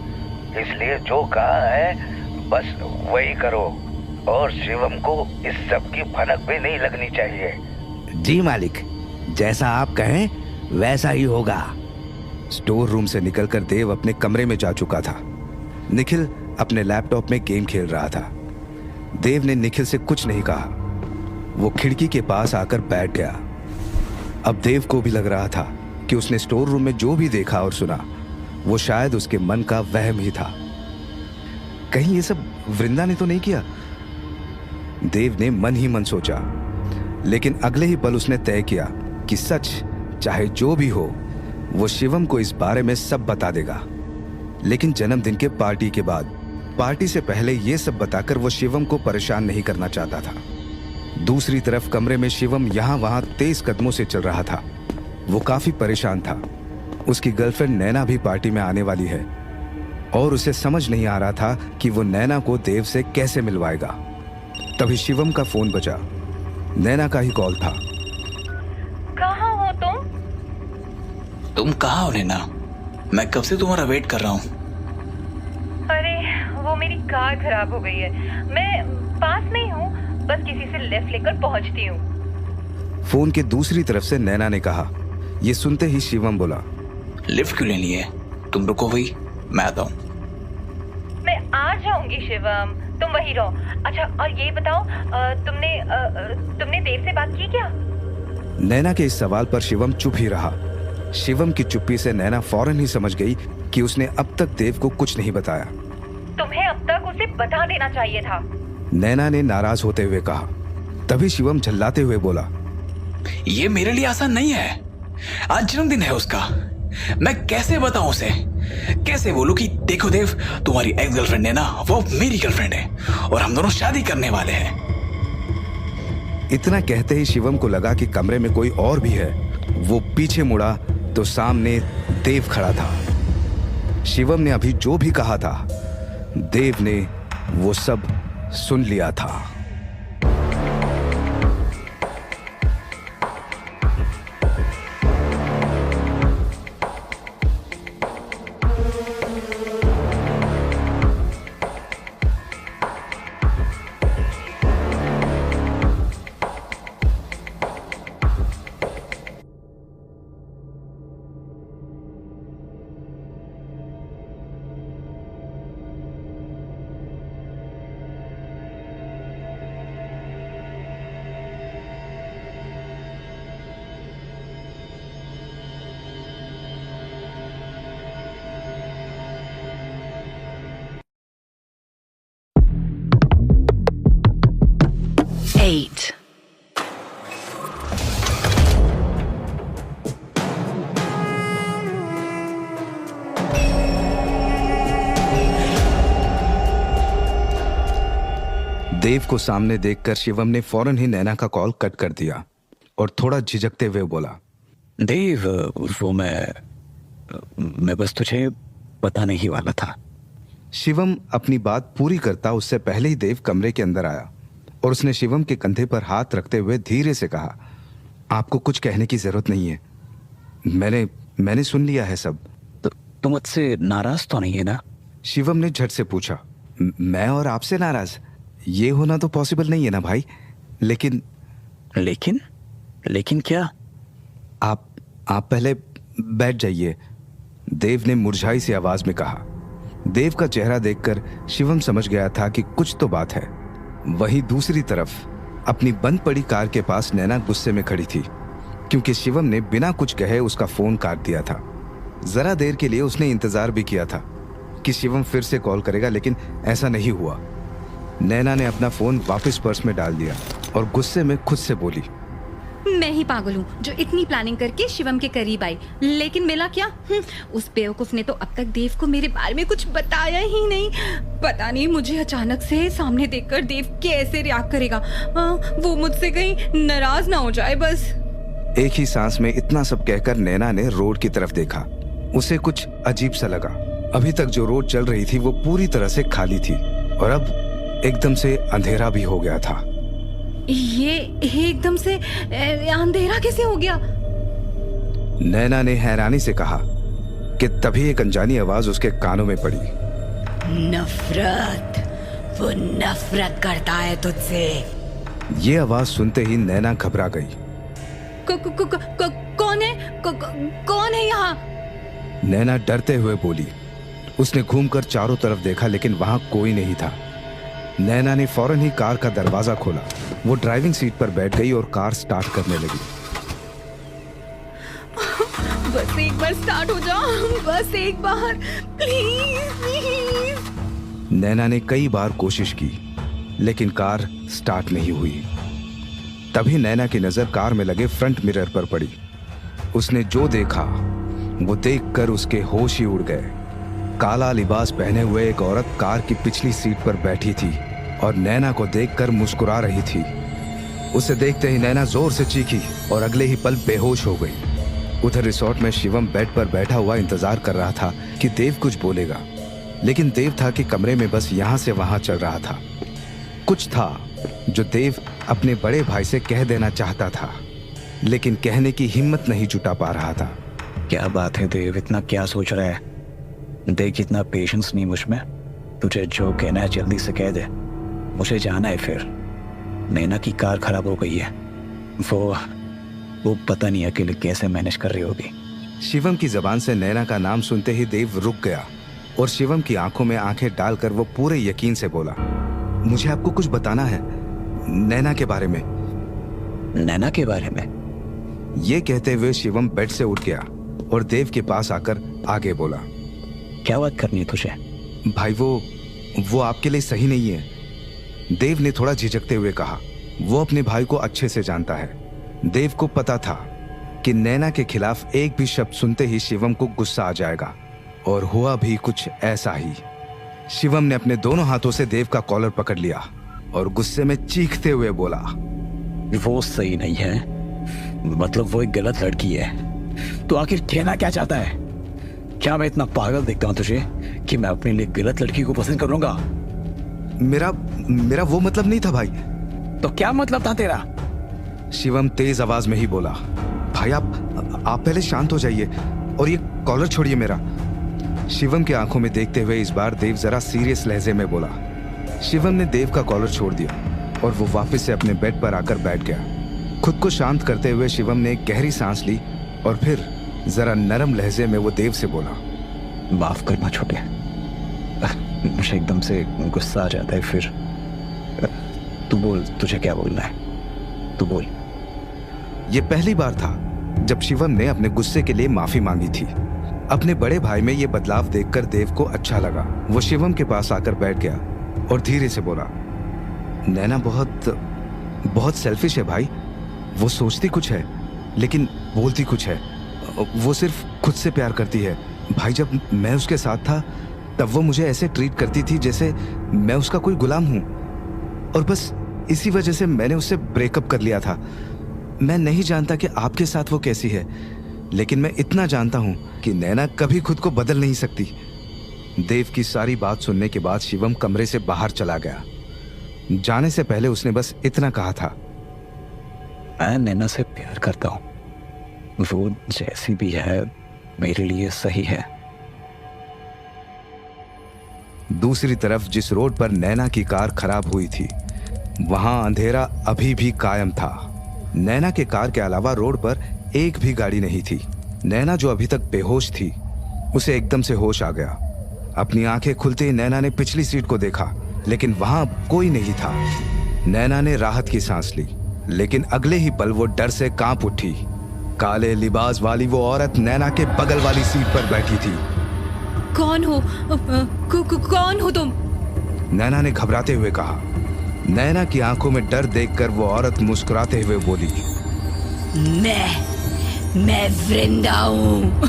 इसलिए जो कहा है बस वही करो, और शिवम को इस सब की भनक भी नहीं लगनी चाहिए। जी मालिक, जैसा आप कहें वैसा ही होगा। स्टोर रूम से निकलकर देव अपने कमरे में जा चुका था। निखिल अपने लैपटॉप में गेम खेल रहा था। देव ने निखिल से कुछ नहीं कहा। वो खिड़की के पास आकर बैठ गया। अब देव को भी लग रहा था कि उसने स्टोर रूम में जो भी देखा और सुना वो शायद उसके मन का वहम ही था। कहीं ये सब वृंदा ने तो नहीं किया? देव ने मन ही मन सोचा, लेकिन अगले ही पल उसने तय किया कि सच चाहे जो भी हो वो शिवम को इस बारे में सब बता देगा। लेकिन जन्मदिन के पार्टी के बाद, पार्टी से पहले ये सब बताकर वो शिवम को परेशान नहीं करना चाहता था। दूसरी तरफ कमरे में शिवम यहाँ वहाँ तेज कदमों से चल रहा था। वो काफी परेशान था। उसकी गर्लफ्रेंड नैना भी पार्टी में आने वाली है और उसे समझ नहीं आ रहा था कि वो नैना को देव से कैसे मिलवाएगा। तभी शिवम का फोन बजा। नैना का ही कॉल था। कहाँ हो तुम कहाँ हो नैना? मैं कब से तुम्हारा वेट कर रहा हूँ। अरे वो मेरी कार खराब हो गई है, मैं पास में ही हूँ, बस किसी से लिफ्ट लेकर पहुँचती हूँ। फोन के दूसरी तरफ से नैना ने कहा। ये सुनते ही शिवम बोला, लिफ्ट क्यों लेनी है? तुम रुको वही, मैं आता हूँ। मैं आ जाऊंगी शिवम, तुम वही रहो। अच्छा और ये बताओ, तुमने देव से बात की क्या? नैना के इस सवाल पर शिवम चुप ही रहा। शिवम की चुप्पी से नैना फौरन ही समझ गई कि उसने अब तक देव को कुछ नहीं बताया। तुम्हें अब तक उसे बता देना चाहिए था। नैना ने नाराज होते हुए कहा। तभी शिवम झल्लाते हुए बोला, ये मेरे लिए आसान नहीं है। आज जन्मदिन है उसका, मैं कैसे बताऊं उसे? कैसे बोलूं कि देखो देव, तुम्हारी एक्स गर्लफ्रेंड है ना, वो मेरी गर्लफ्रेंड है और हम दोनों शादी करने वाले हैं। इतना कहते ही शिवम को लगा कि कमरे में कोई और भी है। वो पीछे मुड़ा तो सामने देव खड़ा था। शिवम ने अभी जो भी कहा था देव ने वो सब सुन लिया था। Eight. देव को सामने देखकर शिवम ने फौरन ही नैना का कॉल कट कर दिया और थोड़ा झिझकते हुए बोला, देव वो मैं बस तुझे बताने ही वाला था। शिवम अपनी बात पूरी करता उससे पहले ही देव कमरे के अंदर आया और उसने शिवम के कंधे पर हाथ रखते हुए धीरे से कहा, आपको कुछ कहने की जरूरत नहीं है, मैंने सुन लिया है सब। तुम मुझसे नाराज तो नहीं है ना? शिवम ने झट से पूछा। मैं और आपसे नाराज? ये होना तो पॉसिबल नहीं है ना भाई। लेकिन क्या? आप पहले बैठ जाइए, देव ने मुरझाई सी आवाज में कहा। देव का चेहरा देखकर शिवम समझ गया था कि कुछ तो बात है। वहीं दूसरी तरफ अपनी बंद पड़ी कार के पास नैना गुस्से में खड़ी थी, क्योंकि शिवम ने बिना कुछ कहे उसका फोन काट दिया था। जरा देर के लिए उसने इंतजार भी किया था कि शिवम फिर से कॉल करेगा, लेकिन ऐसा नहीं हुआ। नैना ने अपना फोन वापस पर्स में डाल दिया और गुस्से में खुद से बोली, मैं ही पागल हूँ जो इतनी प्लानिंग करके शिवम के करीब आई, लेकिन मिला क्या? उस बेवकूफ ने तो अब तक देव को मेरे बारे में कुछ बताया ही नहीं। पता नहीं मुझे अचानक से सामने देखकर देव कैसे रिएक्ट करेगा। वो मुझसे कहीं नाराज ना हो जाए बस। एक ही सांस में इतना सब कहकर नैना ने रोड की तरफ देखा। उसे कुछ अजीब सा लगा। अभी तक जो रोड चल रही थी वो पूरी तरह से खाली थी और अब एकदम से अंधेरा भी हो गया था। ये एकदम से अंधेरा कैसे हो गया? नैना ने हैरानी से कहा कि तभी एक अनजानी आवाज उसके कानों में पड़ी। नफरत, वो नफरत करता है तुझसे। ये आवाज सुनते ही नैना घबरा गई। कौन है? कौन है यहाँ? नैना डरते हुए बोली। उसने घूमकर चारों तरफ देखा लेकिन वहां कोई नहीं था। नैना ने फौरन ही कार का दरवाजा खोला। वो ड्राइविंग सीट पर बैठ गई और कार स्टार्ट करने लगी। बस एक बार स्टार्ट हो जाओ, बस एक बार, प्लीज प्लीज। नैना ने कई बार कोशिश की लेकिन कार स्टार्ट नहीं हुई। तभी नैना की नजर कार में लगे फ्रंट मिरर पर पड़ी। उसने जो देखा वो देखकर उसके होश ही उड़ गए। काला लिबास पहने हुए एक औरत कार की पिछली सीट पर बैठी थी और नैना को देखकर मुस्कुरा रही थी। उसे देखते ही नैना जोर से चीखी और अगले ही पल बेहोश हो गई। उधर रिसोर्ट में शिवम बेड पर बैठा हुआ इंतजार कर रहा था कि देव कुछ बोलेगा, लेकिन देव था कि कमरे में बस यहां से वहां चल रहा था। कुछ था जो देव अपने बड़े भाई से कह देना चाहता था लेकिन कहने की हिम्मत नहीं जुटा पा रहा था। क्या बात है देव, इतना क्या सोच रहा है? देख, इतना पेशेंस नहीं मुझ में। तुझे जो कहना है जल्दी से कह दे, मुझे जाना है। फिर नैना की कार खराब हो गई है, वो पता नहीं अकेले कैसे मैनेज कर रही होगी। शिवम की जबान से नैना का नाम सुनते ही देव रुक गया और शिवम की आंखों में आंखें डालकर वो पूरे यकीन से बोला, मुझे आपको कुछ बताना है नैना के बारे में। नैना के बारे में? ये कहते हुए शिवम बेड से उठ गया और देव के पास आकर आगे बोला, क्या बात करनी है तुझे? भाई वो आपके लिए सही नहीं है। देव ने थोड़ा झिझकते हुए कहा। वो अपने भाई को अच्छे से जानता है। देव को पता था कि नैना के खिलाफ एक भी शब्द सुनते ही शिवम को गुस्सा आ जाएगा और हुआ भी कुछ ऐसा ही। शिवम ने अपने दोनों हाथों से देव का कॉलर पकड़ लिया और गुस्से में चीखते हुए बोला, वो सही नहीं है, मतलब वो एक गलत लड़की है। तो आखिर कहना क्या चाहता है? क्या मैं इतना पागल दिखता हूं तुझे कि मैं अपने लिए गलत लड़की को पसंद करूंगा? मेरा वो मतलब नहीं था भाई। तो क्या मतलब था तेरा? शिवम तेज आवाज में ही बोला, भाई आप पहले शांत हो जाइए और ये कॉलर छोड़िए मेरा। शिवम की आंखों में देखते हुए इस बार देव जरा सीरियस लहजे में बोला। शिवम ने देव का कॉलर छोड़ दिया और वो वापस से अपने बेड पर आकर बैठ गया। खुद को शांत करते हुए शिवम ने एक गहरी सांस ली और फिर जरा नरम लहजे में वो देव से बोला, माफ करना छोटे, मुझे एकदम से गुस्सा आ जाता है। फिर तू बोल, तुझे क्या बोलना है, तू बोल। ये पहली बार था जब शिवम ने अपने गुस्से के लिए माफी मांगी थी। अपने बड़े भाई में ये बदलाव देखकर देव को अच्छा लगा। वो शिवम के पास आकर बैठ गया और धीरे से बोला, नैना बहुत सेल्फिश है भाई। वो सोचती कुछ है लेकिन बोलती कुछ है। वो सिर्फ खुद से प्यार करती है भाई। जब मैं उसके साथ था तब वो मुझे ऐसे ट्रीट करती थी जैसे मैं उसका कोई गुलाम हूं और बस इसी वजह से मैंने उससे ब्रेकअप कर लिया था। मैं नहीं जानता कि आपके साथ वो कैसी है, लेकिन मैं इतना जानता हूं कि नैना कभी खुद को बदल नहीं सकती। देव की सारी बात सुनने के बाद शिवम कमरे से बाहर चला गया। जाने से पहले उसने बस इतना कहा था, मैं नैना से प्यार करता हूं, वो जैसी भी है मेरे लिए सही है। दूसरी तरफ जिस रोड पर नैना की कार खराब हुई थी वहां अंधेरा अभी भी कायम था। नैना के कार के अलावा रोड पर एक भी गाड़ी नहीं थी। नैना जो अभी तक बेहोश थी उसे एकदम से होश आ गया। अपनी आंखें खुलते ही नैना ने पिछली सीट को देखा लेकिन वहां कोई नहीं था। नैना ने राहत की सांस ली लेकिन अगले ही पल वो डर से कांप उठी। काले लिबास वाली वो औरत नैना के बगल वाली सीट पर बैठी थी। कौन हो? कौन हो तुम? नैना ने घबराते हुए कहा। नैना की आंखों में डर देखकर वो औरत मुस्कुराते हुए बोली, मैं वृंदा हूँ।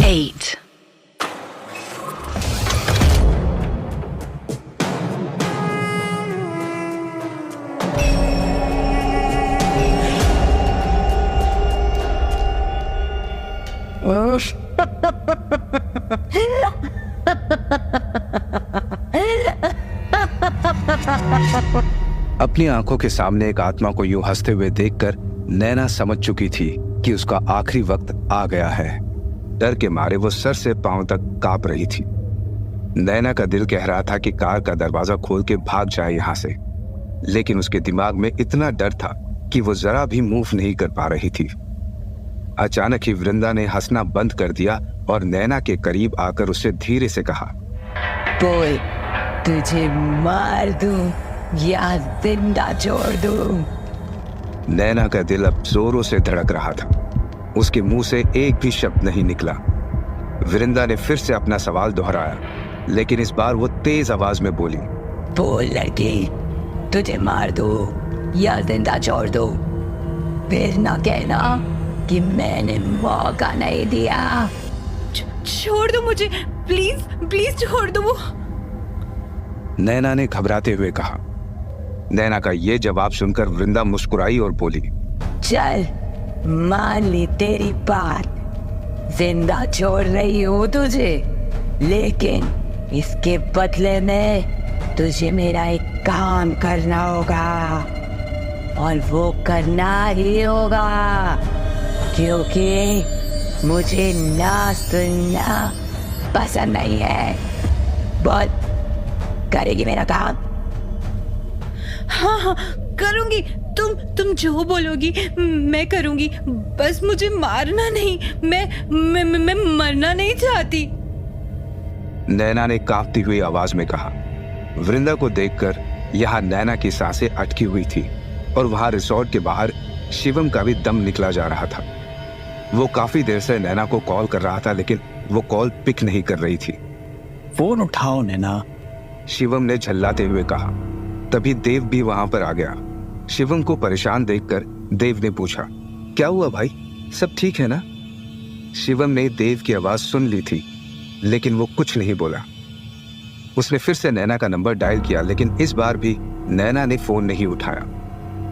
8. अपनी आंखों के सामने एक आत्मा को यूं हंसते हुए देखकर नैना समझ चुकी थी कि उसका आखिरी वक्त आ गया है। डर के मारे वो सर से पांव तक कांप रही थी। नैना का दिल कह रहा था कि कार का दरवाजा खोल के भाग जाए यहां से, लेकिन उसके दिमाग में इतना डर था कि वो जरा भी मूव नहीं कर पा रही थी। अचानक ही वृंदा ने हंसना बंद कर दिया और नैना के करीब आकर उससे धीरे से कहा, बोल, तुझे मार दूं या जिंदा छोड़ दूं? नैना का दिल अब जोरों से धड़क रहा था। उसके मुंह से एक भी शब्द नहीं निकला। वृंदा ने फिर से अपना सवाल दोहराया, लेकिन इस बार वो तेज आवाज में बोली, बोल लड़की, तुझे मार दो या जिंदा छोड़ दो? फिर ना कहना कि मैंने मौका नहीं दिया। छोड़ दो मुझे, प्लीज प्लीज छोड़ दो। नैना ने घबराते हुए कहा। नैना का ये जवाब सुनकर वृंदा मुस्कुराई और बोली, चल मान ली तेरी बात, जिंदा छोड़ रही हूँ तुझे, लेकिन इसके बदले में तुझे मेरा एक काम करना होगा, और वो करना ही होगा, क्योंकि मुझे ना सुनना पसंद नहीं है। बोल, करेगी मेरा काम? हाँ हाँ करूंगी, तुम जो बोलोगी मैं करूंगी, बस मुझे मारना नहीं। मैं मरना नहीं चाहती। नैना ने कांपती हुई आवाज में कहा। वृंदा को देखकर यहाँ नैना की सांसें अटकी हुई थी और वहां रिसोर्ट के बाहर शिवम का भी दम निकला जा रहा था। वो काफी देर से नैना को कॉल कर रहा था, लेकिन वो कॉल पिक नहीं कर रही थी। फोन उठाओ नैना, शिवम ने झल्लाते हुए कहा। तभी देव भी वहां पर आ गया। शिवम को परेशान देखकर देव ने पूछा, क्या हुआ भाई, सब ठीक है ना? शिवम ने देव की आवाज सुन ली थी, लेकिन वो कुछ नहीं बोला। उसने फिर से नैना का नंबर डायल किया, लेकिन इस बार भी नैना ने फोन नहीं उठाया।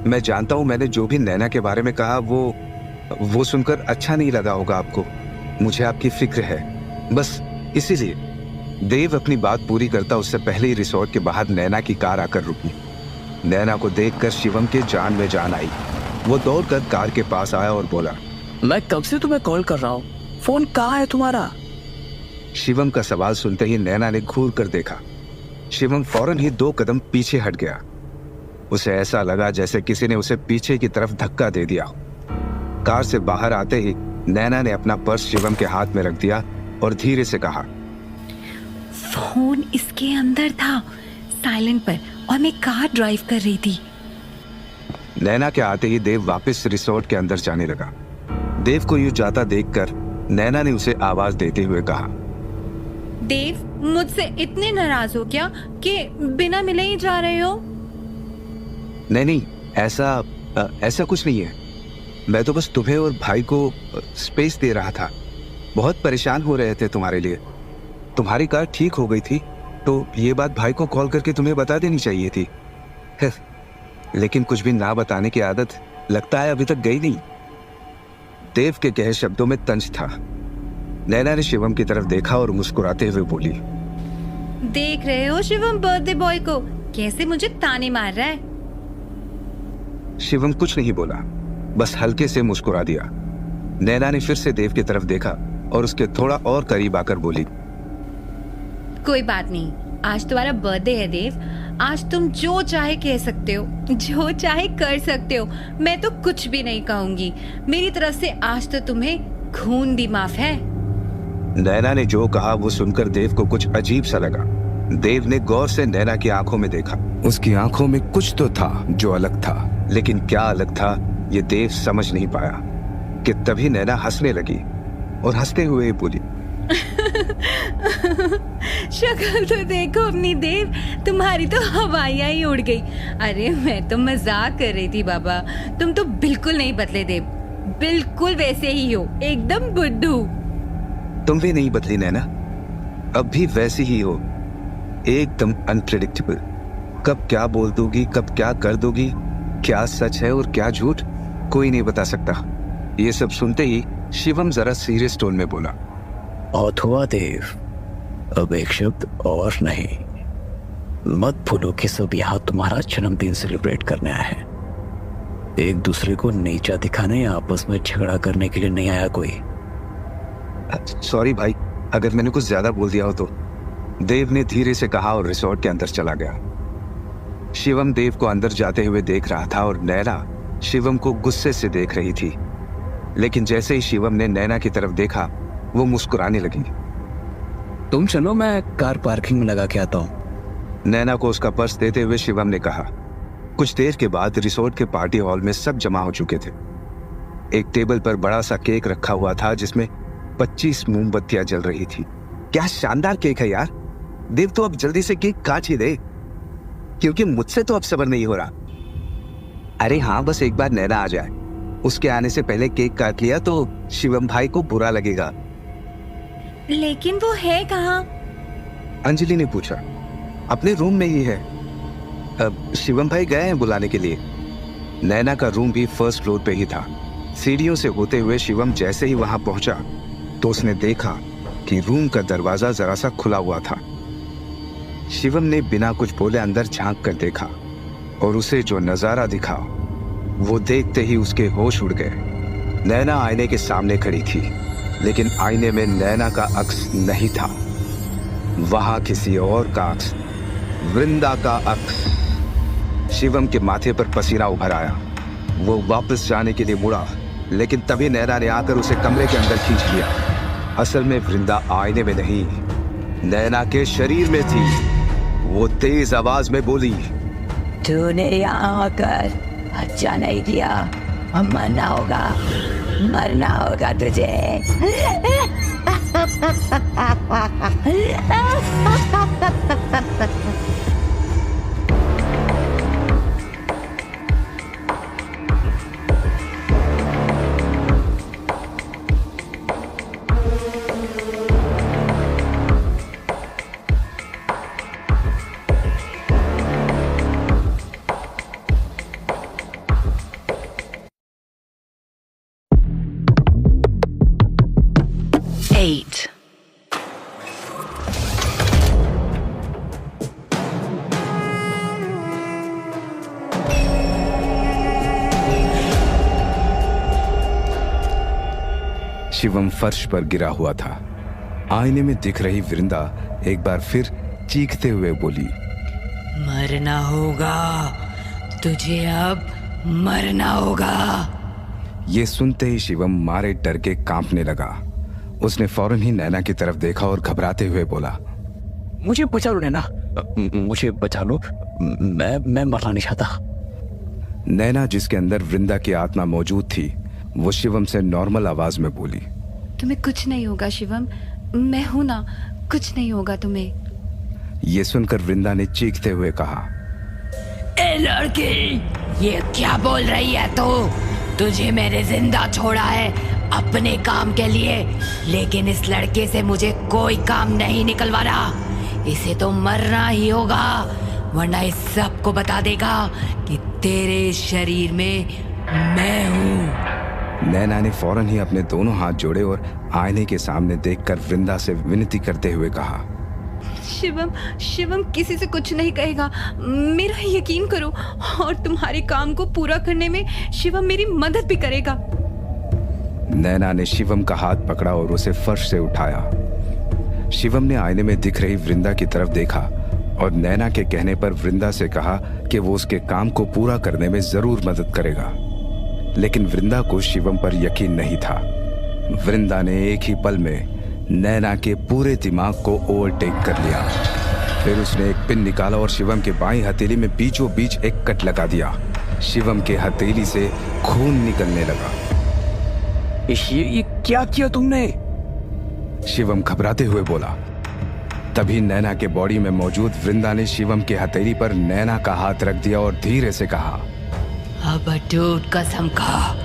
मैं जानता हूं मैंने जो भी नैना के बारे में कहा वो सुनकर अच्छा नहीं लगा होगा आपको। मुझे आपकी फिक्र है, बस इसीलिए। देव अपनी बात पूरी करता उससे पहले ही रिसोर्ट के बाहर नैना की कार आकर रुकी। नैना को देखकर शिवम के जान में जान आई। वो दौड़कर कार के पास आया और बोला, मैं कब से तुम्हें कॉल कर रहा हूँ, फोन कहाँ है तुम्हारा? शिवम का सवाल सुनते ही नैना ने घूर कर देखा। शिवम फौरन ही 2 कदम पीछे हट गया। उसे ऐसा लगा जैसे किसी ने उसे पीछे की तरफ धक्का दे दिया। कार से बाहर आते ही नैना ने अपना पर्स शिवम के हाथ में रख दिया और धीरे से कहा, फोन इसके अंदर था, साइलेंट पर, और मैं कार ड्राइव कर रही थी। नैना के आते ही देव वापस रिसोर्ट के अंदर जाने लगा। देव को यूं जाता देखकर नैना ने उसे आवाज देते हुए कहा, देव, मुझसे इतने नाराज हो क्या कि बिना मिले ही जा रहे हो? नहीं, ऐसा कुछ नहीं है। मैं तो बस तुम्हें और भाई को स्पेस दे रहा था। बहुत परेशान हो रहे थे तुम्हारे लिए। तुम्हारी कार ठीक हो गई थी तो ये बात भाई को कॉल करके तुम्हें बता देनी चाहिए थी। लेकिन कुछ भी ना बताने की आदत लगता है अभी तक गई नहीं। देव के कहे शब्दों में तंज था। नैना ने शिवम की तरफ देखा और मुस्कुराते हुए बोली, देख रहे हो शिवम बर्थडे बॉय को कैसे मुझे ताने मार रहा है? शिवम कुछ नहीं बोला, बस हल्के से मुस्कुरा दिया। नैना ने फिर से देव की तरफ देखा और उसके थोड़ा और करीब आकर बोली, कोई बात नहीं, आज तुम्हारा बर्थडे है देव। आज तुम जो चाहे कह सकते हो, जो चाहे कर सकते हो। मैं तो कुछ भी नहीं कहूंगी। मेरी तरफ से आज तो तुम्हें खून भी माफ है। नैना ने जो कहा वो सुनकर देव को कुछ अजीब सा लगा। देव ने गौर से नैना की आंखों में देखा। उसकी आंखों में कुछ तो था जो अलग था, लेकिन क्या अलग था ये देव समझ नहीं पाया कि तभी नैना हंसने लगी और हंसते हुए बोली, शक्ल तो देखो अपनी देव, तुम्हारी तो हवाइयां ही उड़ गई। अरे मैं तो मजाक कर रही थी बाबा, तुम तो बिल्कुल नहीं बदले देव, बिल्कुल वैसे ही हो, एकदम बुद्धू। तुम भी नहीं बदली नैना, अब भी वैसी ही हो, एकदम अनप्रेडिक्टेबल। कब क्या बोल दोगी, कब क्या कर दोगी, क्या सच है और क्या झूठ, कोई नहीं बता सकता। ये सब सुनते ही शिवम जरा सीरियस टोन में बोला, बहुत हुआ देव, अब एक शब्द और नहीं। मत भूलो कि सब यहाँ तुम्हारा जन्मदिन सेलिब्रेट करने आए हैं। एक दूसरे को नीचा दिखाने या आपस में झगड़ा करने के लिए नहीं आया कोई। सॉरी भाई, अगर मैंने कुछ ज्यादा बोल दिया हो तो, देव ने धीरे से कहा और रिसोर्ट के अंदर चला गया। शिवम देव को अंदर जाते हुए देख रहा था और नैना शिवम को गुस्से से देख रही थी। लेकिन जैसे ही शिवम ने नैना की तरफ देखा, वो मुस्कुराने लगी। तुम चलो, मैं कार पार्किंग में लगा के आता हूँ। नैना को उसका पर्स देते हुए शिवम ने कहा। कुछ देर के बाद रिसोर्ट के पार्टी हॉल में सब जमा हो चुके थे। एक टेबल पर बड़ा सा केक रखा हुआ था जिसमें 25 मोमबत्तियां जल रही थी। क्या शानदार केक है यार, देव तो अब जल्दी से केक काट ही दे, क्योंकि मुझसे तो अब सब्र नहीं हो रहा। अरे हाँ, बस एक बार नैना आ जाए, उसके आने से पहले केक काट लिया तो शिवम भाई को बुरा लगेगा। लेकिन वो है कहाँ? अंजलि ने पूछा। अपने रूम में ही है, अब शिवम भाई गए हैं बुलाने के लिए। नैना का रूम भी फर्स्ट फ्लोर पे ही था। सीढ़ियों से होते हुए शिवम जैसे ही वहां पहुंचा तो उसने देखा कि रूम का दरवाजा जरा सा खुला हुआ था। शिवम ने बिना कुछ बोले अंदर झांक कर देखा और उसे जो नजारा दिखा वो देखते ही उसके होश उड़ गए। नैना आईने के सामने खड़ी थी, लेकिन आईने में नैना का अक्स नहीं था। वहां किसी और का अक्स, वृंदा का अक्स। शिवम के माथे पर पसीना उभर आया। वो वापस जाने के लिए मुड़ा, लेकिन तभी नैना ने आकर उसे कमरे के अंदर खींच लिया। असल में वृंदा आईने में नहीं, नैना के शरीर में थी। वो तेज आवाज में बोली, तूने यहाँ आकर अच्छा नहीं किया, मरना होगा तुझे। शिवम फर्श पर गिरा हुआ था। आईने में दिख रही वृंदा एक बार फिर चीखते हुए बोली, मरना होगा तुझे, अब मरना होगा। ये सुनते ही शिवम मारे डर के कांपने लगा। उसने फौरन ही नैना की तरफ देखा और घबराते हुए बोला, मुझे बचा लो नैना, मुझे बचा लो, मैं मरना नहीं चाहता। नैना, जिसके अंदर वृंदा की आत्मा मौजूद थी, वो शिवम से नॉर्मल आवाज में बोली, तुम्हें कुछ नहीं होगा शिवम, मैं हूं ना, कुछ नहीं होगा तुम्हें। ये सुनकर वृंदा ने चीखते हुए कहा, ए लड़की, ये क्या बोल रही है तू? तुझे मैंने जिंदा छोड़ा है अपने काम के लिए, लेकिन इस लड़के से मुझे कोई काम नहीं निकलवाना। इसे तो मरना ही होगा, वरना इस सबको बता देगा कि तेरे शरीर में मैं हूँ। नैना ने फौरन ही अपने दोनों हाथ जोड़े और आईने के सामने देखकर वृंदा से विनती करते हुए कहा, शिवम किसी से कुछ नहीं कहेगा, मेरा यकीन करो, और तुम्हारे काम को पूरा करने में शिवम मेरी मदद भी करेगा। नैना ने शिवम का हाथ पकड़ा और उसे फर्श से उठाया। शिवम ने आईने में दिख रही वृंदा की तरफ देखा और नैना के कहने पर वृंदा से कहा कि वो उसके काम को पूरा करने में जरूर मदद करेगा। लेकिन वृंदा को शिवम पर यकीन नहीं था। वृंदा ने एक ही पल में नैना के पूरे दिमाग को ओवरटेक कर लिया। फिर उसने एक पिन निकाला और शिवम के बाईं हथेली में बीचों बीच एक कट लगा दिया। शिवम के हथेली से खून निकलने लगा। ये क्या किया तुमने? शिवम घबराते हुए बोला। तभी नैना के बॉडी में मौजूद वृंदा ने शिवम के हथेली पर नैना का हाथ रख दिया और धीरे से कहा, अब अटूट कसम खा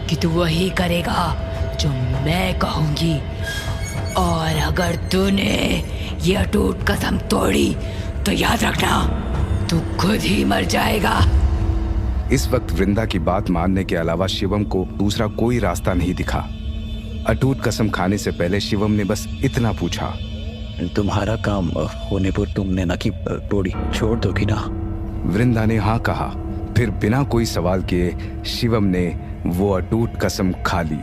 कि तू वही करेगा जो मैं कहूंगी, और अगर तूने ये अटूट कसम तोड़ी तो याद रखना तू खुद ही मर जाएगा। इस वक्त वृंदा की बात मानने के अलावा शिवम को दूसरा कोई रास्ता नहीं दिखा। अटूट कसम खाने से पहले शिवम ने बस इतना पूछा, तुम्हारा काम होने पर तुमने ना की तोड़ी छोड़ दोगी ना? वृंदा ने हाँ कहा। फिर बिना कोई सवाल किए शिवम ने वो अटूट कसम खा ली।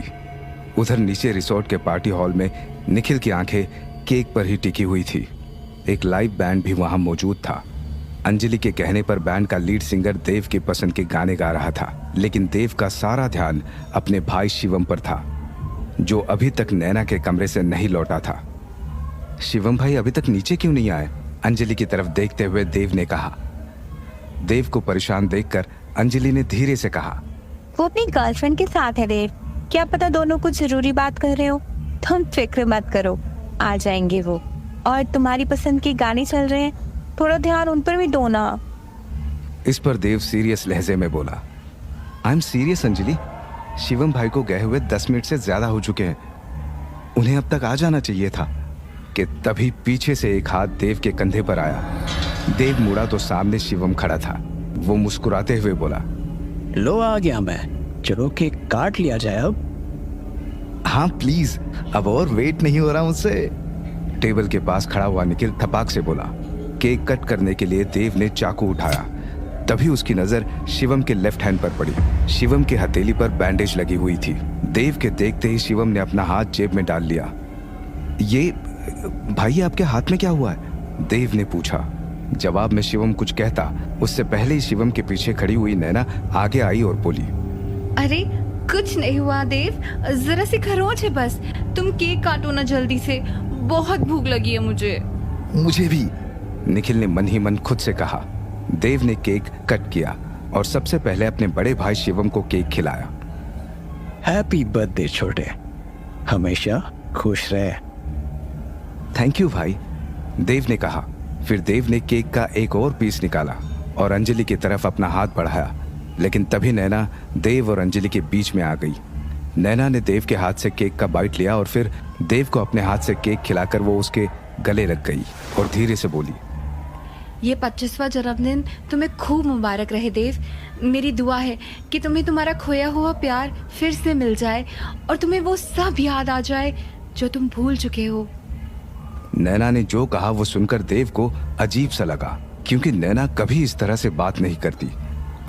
उधर नीचे रिसोर्ट के पार्टी हॉल में निखिल की आंखें केक पर ही टिकी हुई थी। एक लाइव बैंड भी वहां मौजूद था। अंजलि के कहने पर बैंड का लीड सिंगर देव की पसंद के गाने गा रहा था, लेकिन देव का सारा ध्यान अपने भाई शिवम पर था, जो अभी तक नैना के कमरे से नहीं लौटा था। शिवम भाई अभी तक नीचे क्यों नहीं आए? अंजलि की तरफ देखते हुए देव ने कहा। देव को परेशान देखकर अंजलि ने धीरे से कहा, वो अपनी गर्लफ्रेंड के साथ है देव, क्या पता दोनों कुछ जरूरी बात कर रहे हो। तुम फिक्र मत करो, आ जाएंगे वो। और तुम्हारी पसंद के गाने चल रहे हैं, थोड़ा ध्यान उन पर भी दो ना। इस पर देव सीरियस लहजे में बोला, I am serious Anjali. Shivam भाई को गए हुए 10 मिनट से ज्यादा हो चुके हैं, उन्हें अब तक आ जाना चाहिए था। कि तभी पीछे से एक हाथ देव के कंधे पर आया। देव मुड़ा तो सामने शिवम खड़ा था। वो मुस्कुराते हुए बोला, लो आ गया मैं, चलो केक काट लिया जाए अब। हाँ प्लीज, अब और वेट नहीं हो रहा मुझसे। टेबल के पास खड़ा हुआ निखिल थपाक से बोला। केक कट करने के लिए देव ने चाकू उठाया। तभी उसकी नजर शिवम के लेफ्ट हैंड पर पड़ी। शिवम के हथेली पर बैंडेज लगी हुई थी। देव के देखते ही शिवम ने अपना हाथ जेब में डाल लिया। ये भाई आपके हाथ में क्या हुआ है? देव ने पूछा। जवाब में शिवम कुछ कहता उससे पहले ही शिवम के पीछे खड़ी हुई नैना आगे आई और बोली, अरे कुछ नहीं हुआ देव, जरा सी खरोंच है बस। तुम केक काटो ना जल्दी से, बहुत भूख लगी है मुझे। मुझे भी, निखिल ने मन ही मन खुद से कहा। देव ने केक कट किया और सबसे पहले अपने बड़े भाई शिवम को केक खिलाया। हैप्पी बर्थडे छोटे, हमेशा खुश रहे। थैंक यू भाई, देव ने कहा। फिर देव ने केक का एक और पीस निकाला और अंजलि की तरफ अपना हाथ बढ़ाया, लेकिन तभी नैना देव और अंजलि के बीच में आ गई। नैना ने देव के हाथ से केक का बाइट लिया और फिर देव को अपने हाथ से केक खिलाकर वो उसके गले लग गई और धीरे से बोली, ये 25वां जन्मदिन तुम्हें खूब मुबारक रहे देव। मेरी दुआ है कि तुम्हें तुम्हारा खोया हुआ प्यार फिर से मिल जाए और तुम्हें वो सब याद आ जाए जो तुम भूल चुके हो। नैना ने जो कहा वो सुनकर देव को अजीब सा लगा, क्योंकि नैना कभी इस तरह से बात नहीं करती।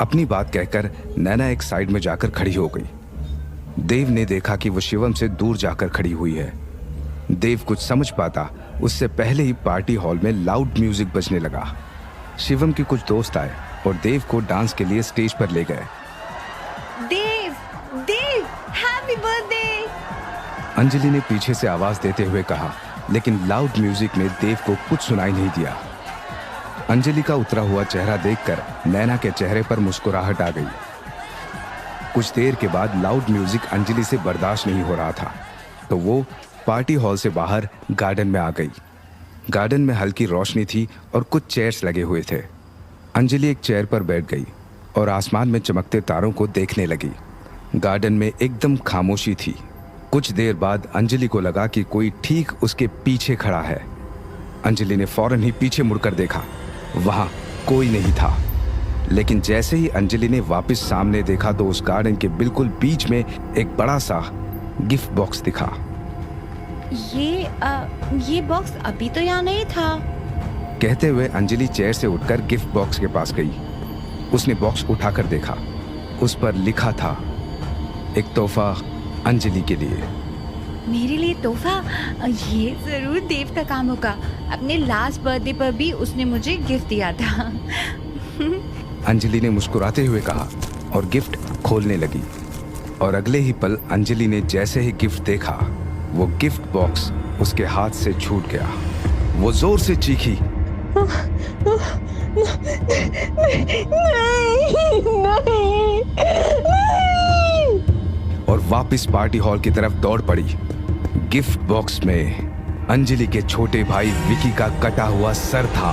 अपनी बात कहकर नैना एक साइड में जाकर खड़ी हो गई। देव ने देखा कि वो शिवम से दूर जाकर खड़ी हुई है। देव कुछ समझ पाता उससे पहले ही पार्टी हॉल में लाउड म्यूजिक बजने लगा। शिवम के कुछ दोस्त आए और देव को डांस के लिए स्टेज पर ले गए। देव, देव, हैप्पी बर्थडे। अंजलि ने पीछे से आवाज देते हुए कहा, लेकिन लाउड म्यूजिक ने देव को कुछ सुनाई नहीं दिया। अंजलि का उतरा हुआ चेहरा देखकर नैना के चेहरे पर मुस्कुराहट आ गई। कुछ देर के बाद लाउड म्यूजिक अंजलि से बर्दाश्त नहीं हो रहा था, तो वो पार्टी हॉल से बाहर गार्डन में आ गई। गार्डन में हल्की रोशनी थी और कुछ चेयर्स लगे हुए थे। अंजलि एक चेयर पर बैठ गई और आसमान में चमकते तारों को देखने लगी। गार्डन में एकदम खामोशी थी। कुछ देर बाद अंजलि को लगा कि कोई ठीक उसके पीछे खड़ा है। अंजलि ने फौरन ही पीछे मुड़कर देखा, वहां कोई नहीं था। लेकिन जैसे ही अंजलि ने वापस सामने देखा तो उस गार्डन के बिल्कुल बीच में एक बड़ा सा गिफ्ट बॉक्स दिखा। ये बॉक्स अभी तो यहाँ नहीं था। कहते हुए अंजलि चेयर से उठकर गिफ्ट बॉक्स के पास गई। उसने बॉक्स उठाकर देखा, उस पर लिखा था, एक तोहफा अंजलि के लिए। मेरे लिए तोहफा? ये जरूर देव का काम होगा। अपने लास्ट बर्थडे पर भी उसने मुझे गिफ्ट दिया था। अंजलि ने मुस्कुराते हुए कहा और गिफ्ट खोलने लगी। और अगले ही पल अंजलि ने जैसे ही गिफ्ट देखा, वो गिफ्ट बॉक्स उसके हाथ से छूट गया। वो जोर से चीखी, और वापस पार्टी हॉल की तरफ दौड़ पड़ी। गिफ्ट बॉक्स में अंजलि के छोटे भाई विकी का कटा हुआ सर था।